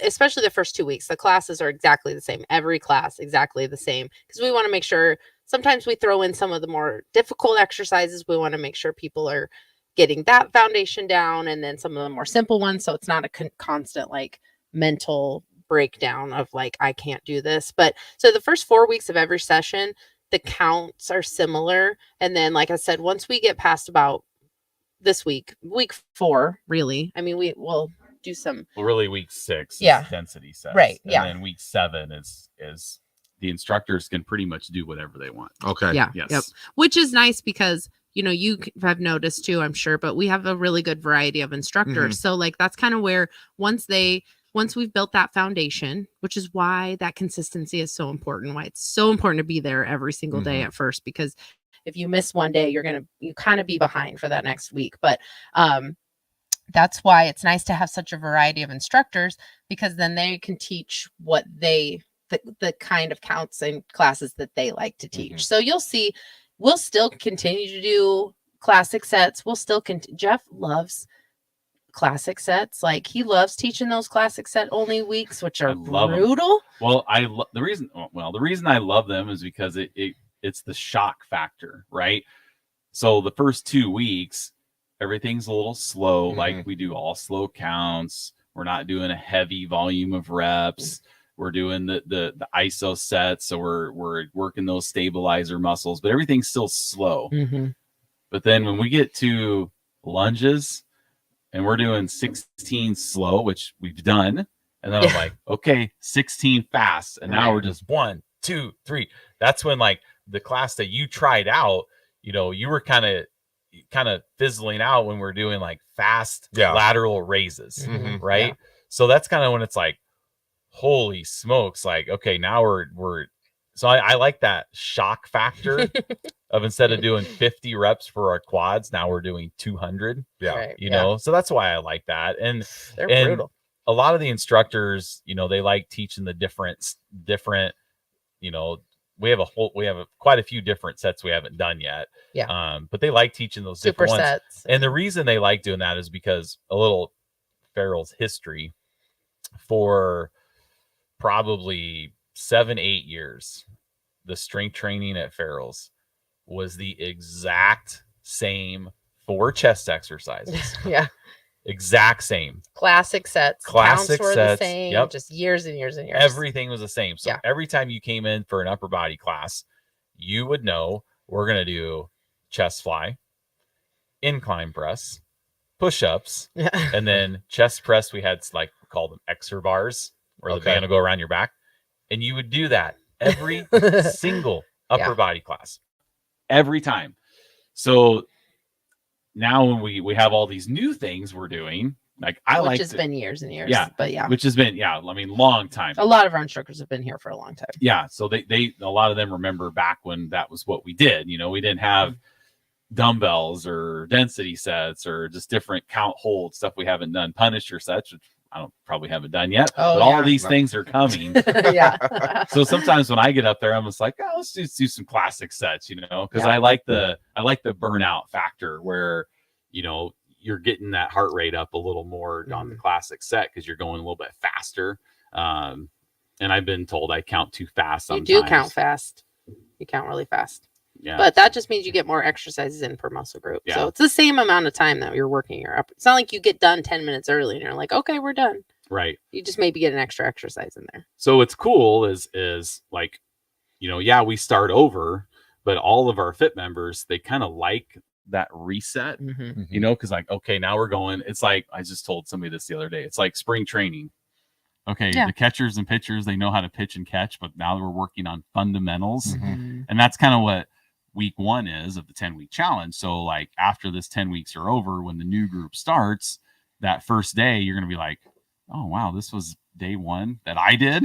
especially the first 2 weeks. The classes are exactly the same, every class exactly the same, because we want to make sure, sometimes we throw in some of the more difficult exercises. We want to make sure people are getting that foundation down, and then some of the more simple ones, so it's not a constant like mental breakdown of like, I can't do this. But so the first 4 weeks of every session, the counts are similar. And then, like I said, once we get past about this week 4, really, I mean, we will do some. Well, really week 6 is density sets. Right. And then week 7 is the instructors can pretty much do whatever they want. Okay. Yeah. Yes. Yep. Which is nice because, you know, you have noticed too, I'm sure, but we have a really good variety of instructors. So like, that's kind of where once we've built that foundation, which is why that consistency is so important, why it's so important to be there every single day at first, because if you miss one day, you kind of be behind for that next week. But that's why it's nice to have such a variety of instructors, because then they can teach what the kind of counts and classes that they like to teach. So you'll see, we'll still continue to do classic sets. We'll still Jeff loves classic sets. Like he loves teaching those classic set only weeks, which are brutal. Well, the reason I love them is because it's the shock factor, right? So the first 2 weeks, everything's a little slow. Like we do all slow counts. We're not doing a heavy volume of reps. We're doing the ISO sets. So we're working those stabilizer muscles, but everything's still slow. But then when we get to lunges, and we're doing 16 slow, which we've done. And then I'm like, okay, 16 fast. And now we're just 1, 2, 3. That's when like the class that you tried out, you know, you were kind of fizzling out when we're doing like fast lateral raises. Right. So that's kind of when it's like, holy smokes. Like, okay, now we're so I like that shock factor of instead of doing 50 reps for our quads, now we're doing 200. You know, so that's why I like that. And they're brutal. A lot of the instructors, you know, they like teaching the different, you know, we have quite a few different sets we haven't done yet. But they like teaching those super different sets. And the reason they like doing that is because a little Farrell's history, for probably 7-8 years, the strength training at Farrell's was the exact same 4 chest exercises. Exact same. Classic sets. Classic Counts were sets. the same. Just years and years and years. Everything was the same. So every time you came in for an upper body class, you would know we're going to do chest fly, incline press, push-ups, and then chest press. We had like, we call them exer bars, where the band will go around your back. And you would do that every single upper body class. Every time. So now when we have all these new things we're doing, like which has been years and years. But which has been, I mean, long time. A lot of our instructors have been here for a long time. So they a lot of them remember back when that was what we did. You know, we didn't have dumbbells or density sets or just different count hold stuff we haven't done. Punisher sets, which I probably haven't done yet, but all of these things are coming. So sometimes when I get up there, I'm just like, let's just do some classic sets, you know, because I like the burnout factor where, you know, you're getting that heart rate up a little more on the classic set because you're going a little bit faster. And I've been told I count too fast sometimes. You do count fast. You count really fast. But that just means you get more exercises in per muscle group. So it's the same amount of time that you're working your up. It's not like you get done 10 minutes early and you're like, okay, we're done. Right. You just maybe get an extra exercise in there. So what's cool is like, yeah, we start over, but all of our fit members, they kind of like that reset, because like, okay, now we're going. It's like, I just told somebody this the other day. It's like spring training. Okay, the catchers and pitchers, they know how to pitch and catch, but now we're working on fundamentals. And that's kind of what week 1 is of the 10-week challenge. So like after this 10 weeks are over, when the new group starts, that first day, you're going to be like, oh, wow, this was day 1 that I did.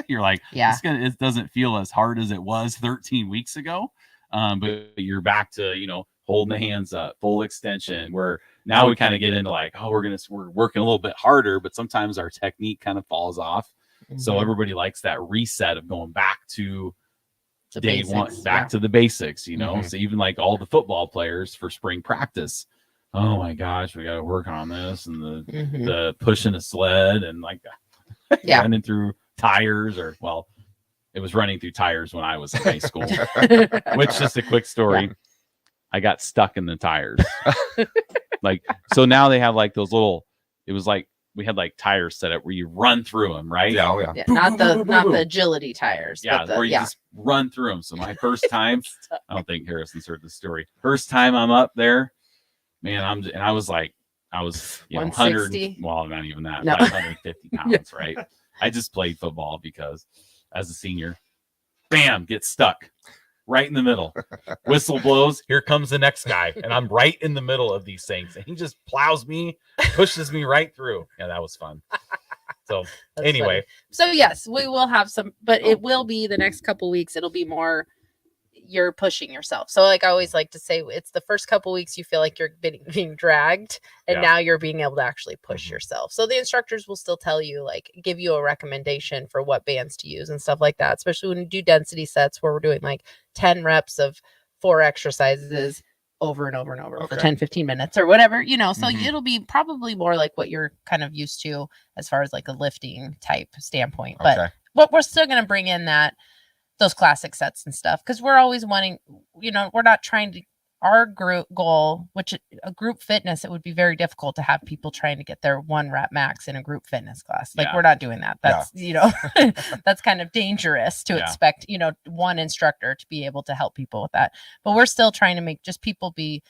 You're like, it doesn't feel as hard as it was 13 weeks ago. But you're back to, holding the hands up, full extension, where now we kind of get into like, oh, we're working a little bit harder, but sometimes our technique kind of falls off. So everybody likes that reset of going back to The day basics, 1, back to the basics, So even like all the football players for spring practice, oh my gosh, we got to work on this and the pushing a sled and like running through tires it was running through tires when I was in high school, which just a quick story. Yeah. I got stuck in the tires. So now they have like those little, it was like, we had like tires set up where you run through them, right? Yeah, not the agility tires. Yeah, where you just run through them. So my first time, I don't think Harrison's heard the story. First time I'm up there, man, I was 100, well, not even that, like 150 pounds, right? I just played football because as a senior, bam, get stuck right in the middle. Whistle blows, here comes the next guy, and I'm right in the middle of these things. And he just plows me, pushes me right through. Yeah, that was fun. So anyway. Funny. So yes, we will have some, but it will be the next couple weeks. It'll be more you're pushing yourself. So like I always like to say, it's the first couple weeks you feel like you're being dragged, and now you're being able to actually push yourself. So the instructors will still tell you, like, give you a recommendation for what bands to use and stuff like that, especially when you do density sets where we're doing like 10 reps of 4 exercises over and over and over for 10-15 minutes or whatever, so it'll be probably more like what you're kind of used to as far as like a lifting type standpoint. But we're still going to bring in those classic sets and stuff, because we're always wanting, we're not trying to, our group goal, which a group fitness, it would be very difficult to have people trying to get their 1 rep max in a group fitness class. Like we're not doing that. That's, that's kind of dangerous to expect, one instructor to be able to help people with that. But we're still trying to make just people be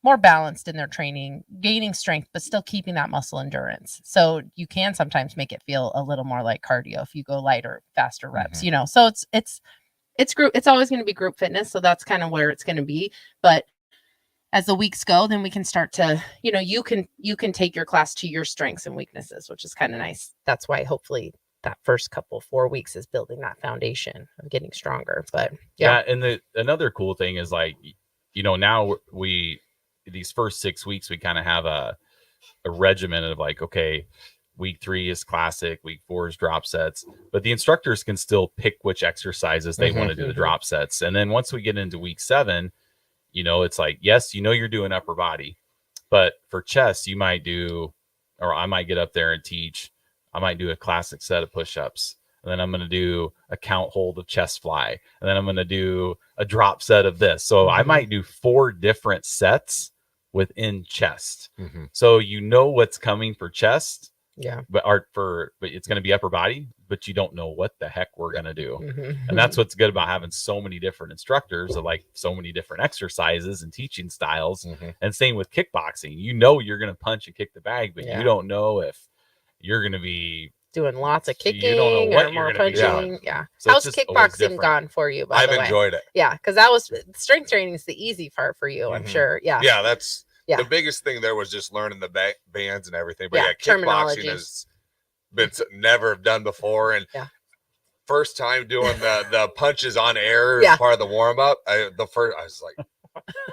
more balanced in their training, gaining strength, but still keeping that muscle endurance. So you can sometimes make it feel a little more like cardio if you go lighter, faster reps, so it's group, it's always going to be group fitness. So that's kind of where it's going to be. But as the weeks go, then we can start to, you can take your class to your strengths and weaknesses, which is kind of nice. That's why hopefully that first 4 weeks is building that foundation of getting stronger. But and another cool thing is like, now these first 6 weeks, we kind of have a regimen of like, okay, week 3 is classic, week 4 is drop sets, but the instructors can still pick which exercises they want to do the drop sets. And then once we get into week 7, it's like, yes, you're doing upper body, but for chest, you might do, or I might get up there and teach, I might do a classic set of push-ups. And then I'm going to do a count hold of chest fly. And then I'm going to do a drop set of this. So I might do 4 different sets within chest. So what's coming for chest. But it's going to be upper body, but you don't know what the heck we're going to do. And that's what's good about having so many different instructors of like so many different exercises and teaching styles. And same with kickboxing, you're going to punch and kick the bag, but you don't know if you're going to be doing lots of kicking, you don't know what or you're more gonna be punching. doing. So how's kickboxing gone for you, by the way? I've enjoyed it. Because that was strength training is the easy part for you, I'm sure. That's the biggest thing there was just learning the bands and everything. But kickboxing has been never done before. And first time doing the punches on air as part of the warm up. I was like,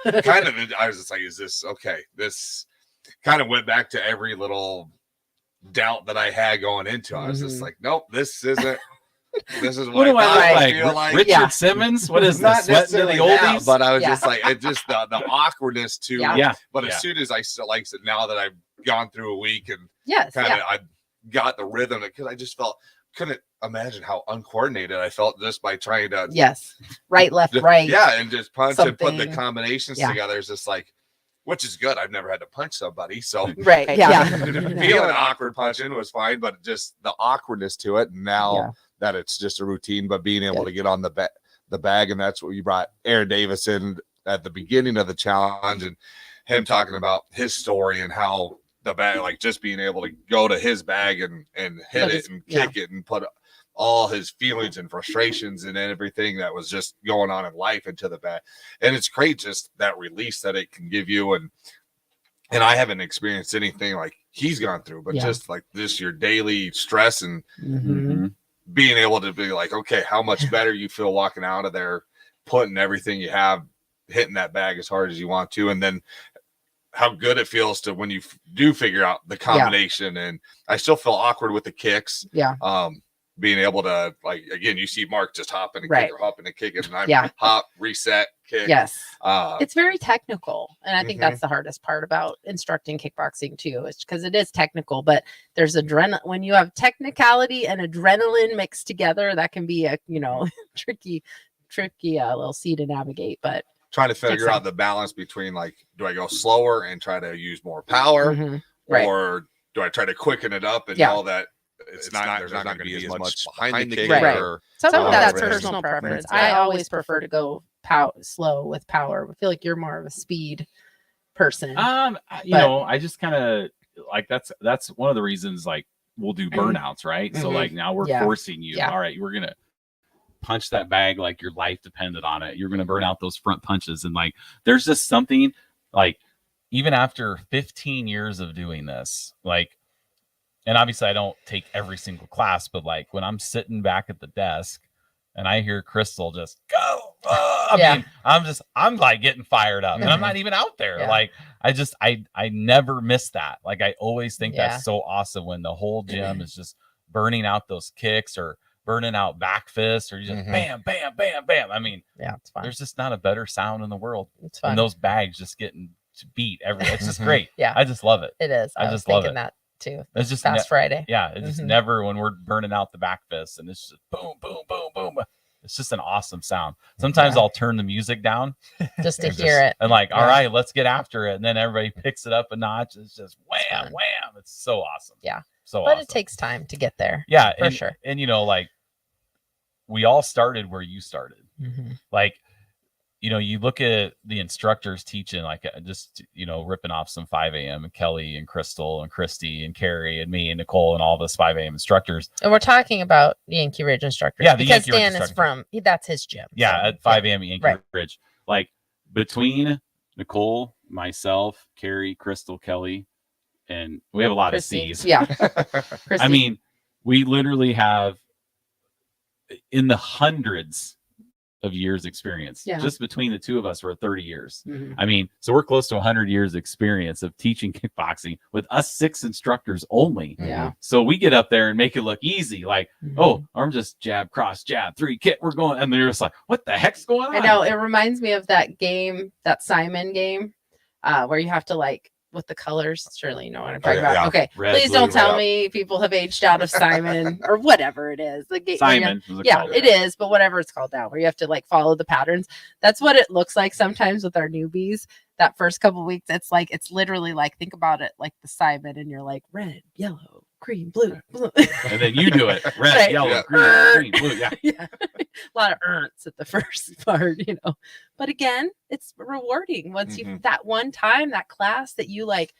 I was just like, is this okay? This kind of went back to every little doubt that I had going into. I was just like, nope, this isn't. This is what I feel like. Richard Simmons? What is not this? Sweating to the oldies? But I was just like, it just the awkwardness too. But as soon as I still like it, now that I've gone through a week and I got the rhythm, because I just couldn't imagine how uncoordinated I felt just by trying to right, left, right. And just punch and put the combinations together. It's just like, which is good. I've never had to punch somebody, so Right, yeah. feeling awkward punching was fine, but just the awkwardness to it. Now that it's just a routine, but being able to get on the bag, and that's what you brought Aaron Davis in at the beginning of the challenge, and him talking about his story and how the bag, like just being able to go to his bag and hit it and kick it and put all his feelings and frustrations and everything that was just going on in life into the bag. And it's great, just that release that it can give you. And I haven't experienced anything like he's gone through, but just like this, your daily stress and being able to be like, okay, how much better you feel walking out of there, putting everything you have, hitting that bag as hard as you want to. And then how good it feels to when you do figure out the combination. And I still feel awkward with the kicks. Being able to, like, again, you see Mark just hopping and kick or hopping and kick it, and I hop, reset, kick. Yes. It's very technical. And I think that's the hardest part about instructing kickboxing too, is because it is technical, but there's adrenaline. When you have technicality and adrenaline mixed together, that can be a, tricky little sea to navigate, but trying to figure out the balance between, like, do I go slower and try to use more power, or do I try to quicken it up and know that it's not there's not going to be as much behind the kick? Or some of that's personal preference. I always prefer to go slow with power. I feel like you're more of a speed person. You know, I just kind of like that's one of the reasons, like, we'll do burnouts, right? So like now we're forcing you. All right, we're gonna punch that bag like your life depended on it. You're gonna burn out those front punches, and like there's just something, like, even after 15 years of doing this, like, and obviously I don't take every single class, but like when I'm sitting back at the desk and I hear Crystal just go, I mean, I'm like getting fired up, and I'm not even out there. Like I never miss that. Like I always think that's so awesome when the whole gym is just burning out those kicks or burning out back fists, or you just bam, bam, bam, bam. I mean, it's fun. There's just not a better sound in the world. It's fun. And those bags just getting beat it's just great. I just love it. It is. I just love it. That too. It's just Fast Friday. Yeah, it's just never when we're burning out the back fist, and it's just boom, boom, boom, boom. It's just an awesome sound. Sometimes I'll turn the music down just to hear it, and like, all right, let's get after it. And then everybody picks it up a notch. It's just wham, wham. It's so awesome. So but awesome. It takes time to get there. For sure. And like, we all started where you started. Like, you look at the instructors teaching, like, just, ripping off some 5 a.m. and Kelly and Crystal and Christy and Carrie and me and Nicole and all this 5 a.m. instructors. And we're talking about Yankee Ridge instructors. Yeah, because Dan is that's his gym. Yeah, so, at 5 a.m. at Yankee Ridge. Like, between Nicole, myself, Carrie, Crystal, Kelly, and we have a lot Christy. of C's. Yeah. I mean, we literally have in the hundreds of years experience. Just between the two of us, we're 30 years. I mean, so we're close to 100 years experience of teaching kickboxing with us 6 instructors only. So we get up there and make it look easy, like, oh, arm just jab, cross, jab, 3 kick, we're going, and they're just like, what the heck's going on? I know, it reminds me of that game, that Simon game, where you have to, like, with the colors. Surely you know what I'm talking about. Okay. Red, please blue, don't tell red. me people have aged out of Simon or whatever it is. The game, Simon. it is, but whatever it's called now, where you have to like follow the patterns. That's what it looks like sometimes with our newbies. That first couple of weeks, it's literally like, think about it like the Simon, and you're like red, yellow, green, blue. And then you do it red, yellow, green, blue. Yeah. A lot of at the first part, but again, it's rewarding once you that one time, that class that you like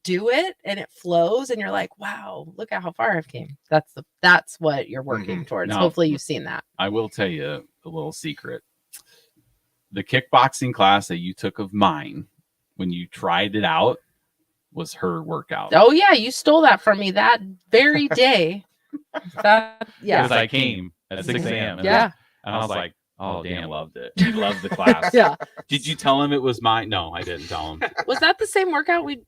do it and it flows and you're like, wow, look at how far I've came. That's what you're working towards. Now, hopefully you've seen that. I will tell you a little secret. The kickboxing class that you took of mine when you tried it out was her workout. Oh yeah, you stole that from me that very day. Because I came at 6 a.m. And I was like, oh, Dan loved it. He loved the class. Did you tell him it was mine? No, I didn't tell him. Was that the same workout we did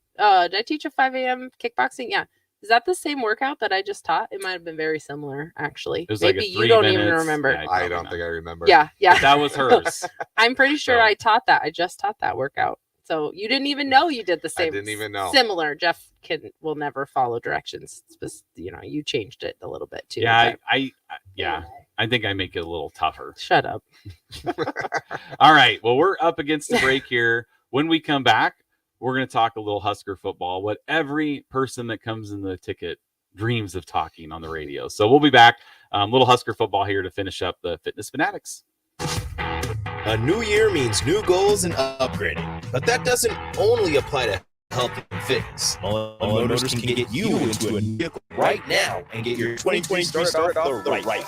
I teach a 5 a.m. kickboxing? Yeah. Is that the same workout that I just taught? It might have been very similar, actually. Maybe you don't even remember. Yeah, I don't think I remember. Yeah. But that was hers. I'm pretty sure I taught that. I just taught that workout. So you didn't even know you did the same. I didn't even know. Similar. Jeff will never follow directions. You changed it a little bit too. Yeah, I think I make it a little tougher. Shut up. All right. Well, we're up against the break here. When we come back, we're going to talk a little Husker football, what every person that comes in the ticket dreams of talking on the radio. So we'll be back. Little Husker football here to finish up the Fitness Fanatics. A new year means new goals and upgrading, but that doesn't only apply to health and fitness. Mullen Motors can get you into a new vehicle right now and get your 2023 started off the right way.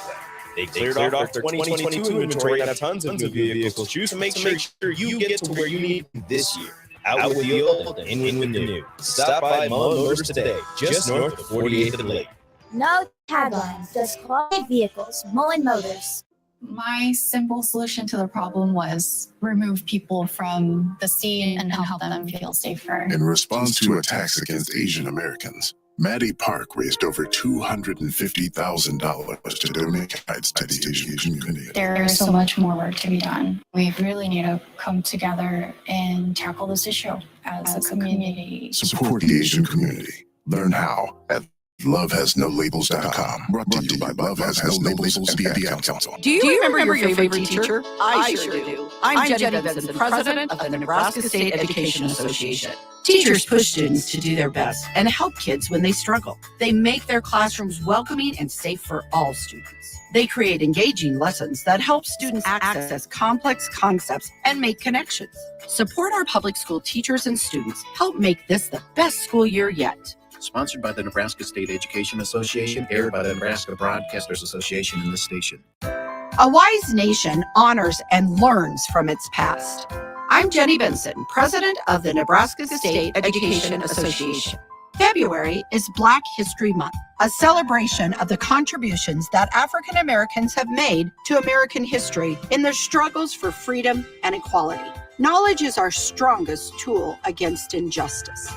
They cleared off their 2022 inventory and have tons of new vehicles to choose to make sure you get to where you need this year. Out with the old and in with the new. Stop by Mullen Motors today, just north of 48th and Lake. No taglines, just quality vehicles. Mullen Motors. My simple solution to the problem was remove people from the scene and help them feel safer. In response to attacks against Asian Americans, Maddie Park raised over $250,000 to donate guides to the Asian community. There is so much more work to be done. We really need to come together and tackle this issue as a community. Support the Asian community. Learn how at lovehasnolabels.com. Brought to you by Love Has No Labels and the Ad Council. Do you remember your favorite teacher? I sure do. I'm Jenny Benson, president of the Nebraska State Education Association. Teachers push students to do their best and help kids when they struggle. They make their classrooms welcoming and safe for all students. They create engaging lessons that help students access complex concepts and make connections. Support our public school teachers and students. Help make this the best school year yet. Sponsored by the Nebraska State Education Association, aired by the Nebraska Broadcasters Association in this station. A wise nation honors and learns from its past. I'm Jenny Benson, president of the Nebraska State Education Association. February is Black History Month, a celebration of the contributions that African Americans have made to American history in their struggles for freedom and equality. Knowledge is our strongest tool against injustice.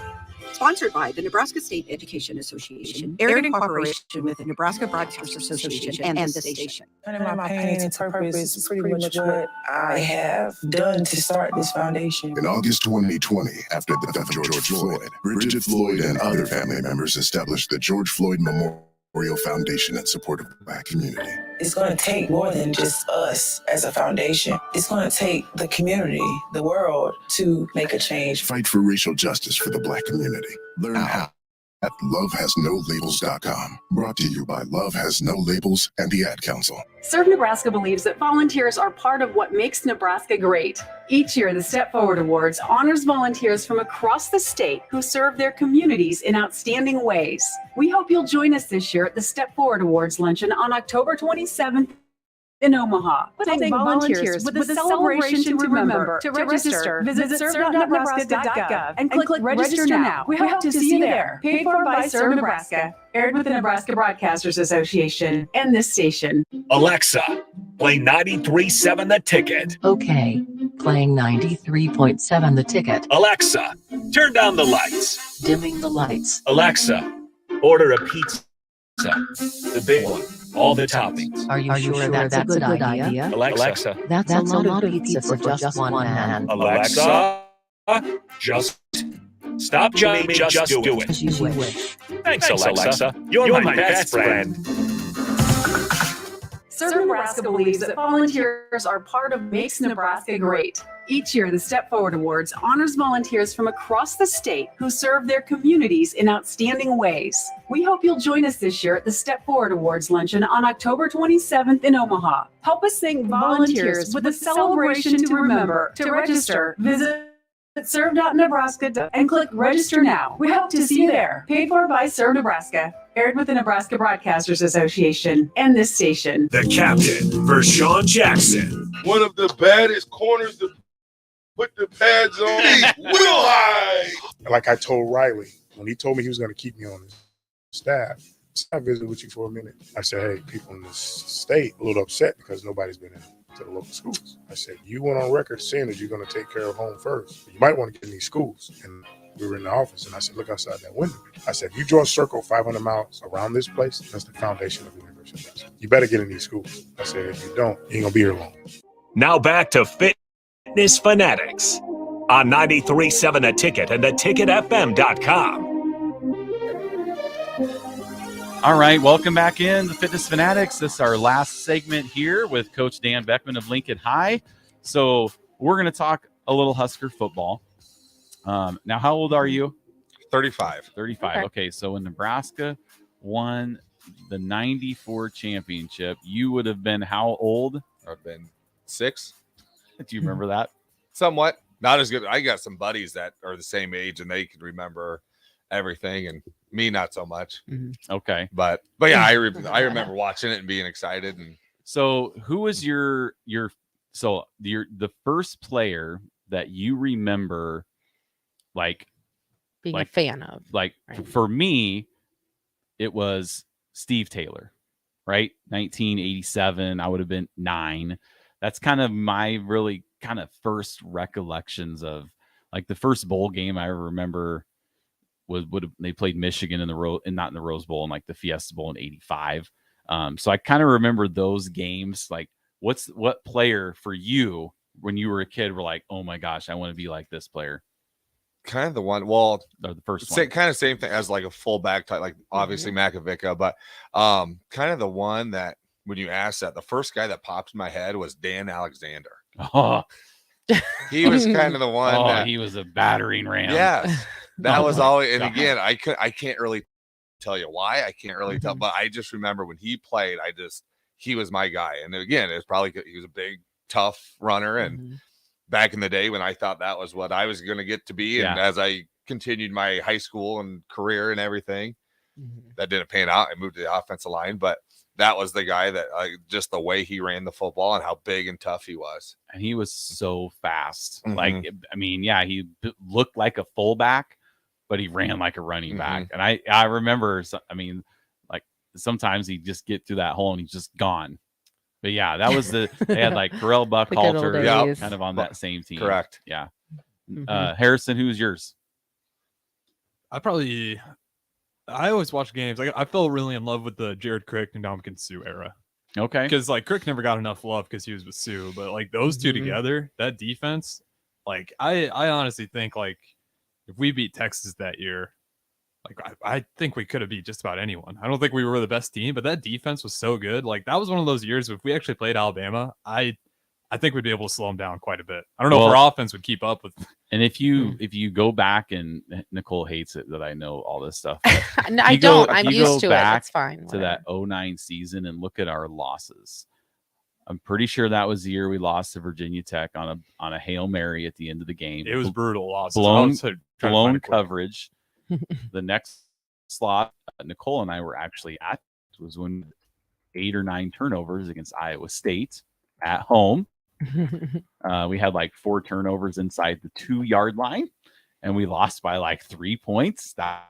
Sponsored by the Nebraska State Education Association, aired in cooperation with the Nebraska Broadcasters Association and this station. My pain and purpose is pretty much what I have done to start this foundation. In August 2020, after the death of George Floyd, Bridget Floyd and other family members established the George Floyd Memorial Foundation in support of the Black community. It's going to take more than just us as a foundation. It's going to take the community, the world, to make a change. Fight for racial justice for the Black community. Learn how at lovehasnolabels.com. Brought to you by Love Has No Labels and the Ad Council. Serve Nebraska believes that volunteers are part of what makes Nebraska great. Each year, the Step Forward Awards honors volunteers from across the state who serve their communities in outstanding ways. We hope you'll join us this year at the Step Forward Awards luncheon on October 27th in Omaha. Thank volunteers with a celebration to remember. To register, visit serve.nebraska.gov and click Register Now. We hope to see you there. Paid for by Serve Nebraska. Aired with the Nebraska Broadcasters Association and this station. Alexa, play 93.7 The Ticket. Okay, playing 93.7 The Ticket. Alexa, turn down the lights. Dimming the lights. Alexa, order a pizza. The big one. All the toppings. Are you sure that's a good idea? Alexa. That's a lot of pizza for just one man. Alexa, just stop Johnny, just do it. As you wish. Thanks, Alexa. You're my best friend. Serve Nebraska believes that volunteers are part of Makes Nebraska Great. Each year, the Step Forward Awards honors volunteers from across the state who serve their communities in outstanding ways. We hope you'll join us this year at the Step Forward Awards luncheon on October 27th in Omaha. Help us thank volunteers with a celebration to remember. To register, visit serve.nebraska and click Register Now. We hope to see you there. Paid for by Serve Nebraska. Aired with the Nebraska Broadcasters Association and this station. The captain, Vershawn Jackson. One of the baddest corners to put the pads on. Real high. Like I told Riley, when he told me he was going to keep me on his staff, I visited with you for a minute. I said, hey, people in this state a little upset because nobody's been into the local schools. I said, you went on record saying that you're going to take care of home first. You might want to get in these schools. And we were in the office, and I said, look outside that window. I said, if you draw a circle 500 miles around this place, that's the foundation of the University of Nebraska. You better get in these schools. I said, if you don't, you ain't going to be here long. Now back to Fitness Fanatics on 93.7 The Ticket and theticketfm.com. All right, welcome back in the Fitness Fanatics. This is our last segment here with Coach Dan Beckman of Lincoln High. So we're going to talk a little Husker football. Now, how old are you? 35. 35. Okay. So when Nebraska won the 94 championship, you would have been how old? I've been 6. Do you remember that? Somewhat. Not as good. I got some buddies that are the same age and they could remember everything, and me not so much. Okay. But yeah, I remember watching it and being excited. And so who was the first player that you remember like being a fan of? Like for me, it was Steve Taylor, right? 1987. I would have been 9. That's kind of my really kind of first recollections of like the first bowl game I remember they played Michigan in not in the Rose Bowl, in like the Fiesta Bowl in 85. So I kind of remember those games. Like what player for you when you were a kid were like, oh my gosh, I want to be like this player? Kind of the one, well, the first one. Kind of same thing as like a fullback type, like obviously Makovica, but kind of the one that when you asked that, the first guy that popped in my head was Dan Alexander. Oh, he was kind of the one. Oh, he was a battering ram. Yes, that was always. And again, I can't really tell you why. I can't really tell, but I just remember when he played, he was my guy. And again, it's probably he was a big, tough runner, and back in the day when I thought that was what I was going to get to be, and as I continued my high school and career and everything, that didn't pan out. I moved to the offensive line, but that was the guy that just the way he ran the football and how big and tough he was. And he was so fast. Like, I mean, yeah, he looked like a fullback, but he ran like a running back. And I remember, I mean, like sometimes he'd just get through that hole and he's just gone. But yeah, that was they had like Terrell Buckhalter kind of on that same team. Correct. Yeah. Harrison, who's yours? I always watch games. I fell really in love with the Jared Crick and Ndamukong Suh era. Okay. Because like Crick never got enough love because he was with Suh, but like those two together, that defense, like I honestly think like if we beat Texas that year, like I think we could have beat just about anyone. I don't think we were the best team, but that defense was so good. Like that was one of those years if we actually played Alabama, I think we'd be able to slow them down quite a bit. I don't know if our offense would keep up with. And if you go back, and Nicole hates it that I know all this stuff. No, I don't. I'm used to it. That's fine. To that 09 season and look at our losses. I'm pretty sure that was the year we lost to Virginia Tech on a Hail Mary at the end of the game. It was brutal loss. Blown coverage. The next slot Nicole and I were actually at was when 8 or 9 turnovers against Iowa State at home. We had like 4 turnovers inside the 2-yard line, and we lost by like 3 points. That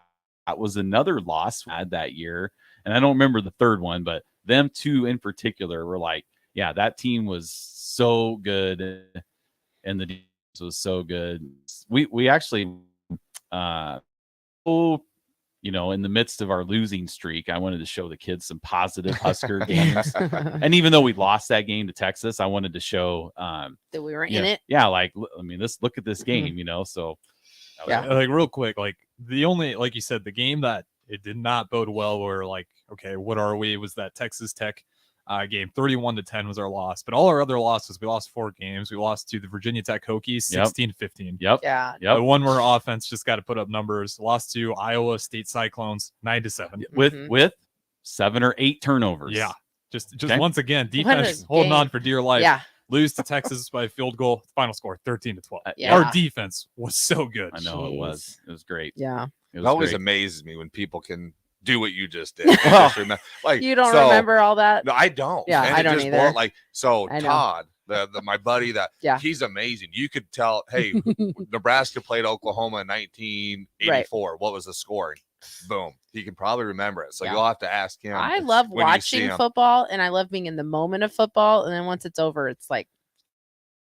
was another loss we had that year, and I don't remember the third one, but them two in particular were like, yeah, that team was so good, and the defense was so good. We actually, you know, in the midst of our losing streak, I wanted to show the kids some positive Husker games. And even though we lost that game to Texas, I wanted to show that we were in it. Yeah, like I mean, look at this game, you know. So like real quick, like the only, like you said, the game that it did not bode well were like, okay, what are we? Was that Texas Tech game. 31-10 was our loss, but all our other losses, we lost 4 games. We lost to the Virginia Tech Hokies 16-15. Yep. Yeah. Yep. The one where offense just got to put up numbers. Lost to Iowa State Cyclones 9-7 with 7 or 8 turnovers. Yeah. Just Okay. once again, defense holding on for dear life. Yeah. Lose to Texas by a field goal. Final score 13-12. Yeah. Our defense was so good. I know it was. It was great. Yeah. It always amazes me when people can do what you just did. Just remember, like, you don't remember all that? No, I don't. Yeah, and I don't either. Like, so Todd, my buddy, he's amazing. You could tell, hey, Nebraska played Oklahoma in 1984. Right. What was the score? Boom. He can probably remember it. So you'll have to ask him. I love watching football, and I love being in the moment of football. And then once it's over, it's like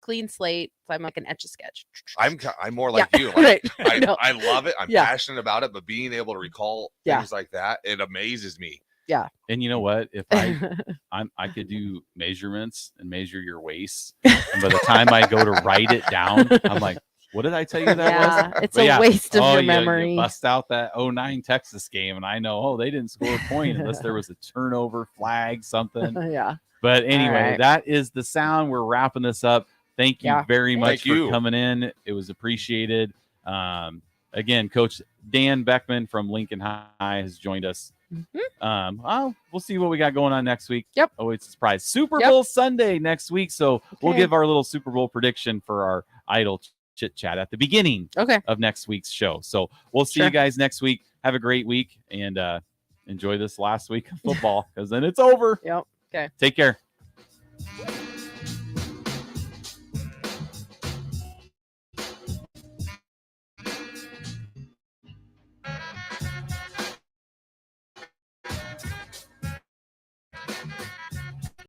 clean slate. I'm like an Etch-a-Sketch. I'm more like you. Like, right. I love it. I'm passionate about it, but being able to recall things like that, it amazes me. Yeah. And you know what? If I could do measurements and measure your waist, and by the time I go to write it down, I'm like, what did I tell you that was? It's a waste of your memory. You bust out that 09 Texas game, and I know, they didn't score a point unless there was a turnover, flag, something. Yeah. But anyway, that is the sound. We're wrapping this up. Thank you very much for you. coming in. It was appreciated. Again, Coach Dan Beckman from Lincoln High has joined us. We'll see what we got going on next week. Yep. Oh, it's a surprise. Super Bowl Sunday next week. So we'll give our little Super Bowl prediction for our Idol chit chat at the beginning of next week's show. So we'll see you guys next week. Have a great week and enjoy this last week of football because then it's over. Yep. Okay. Take care.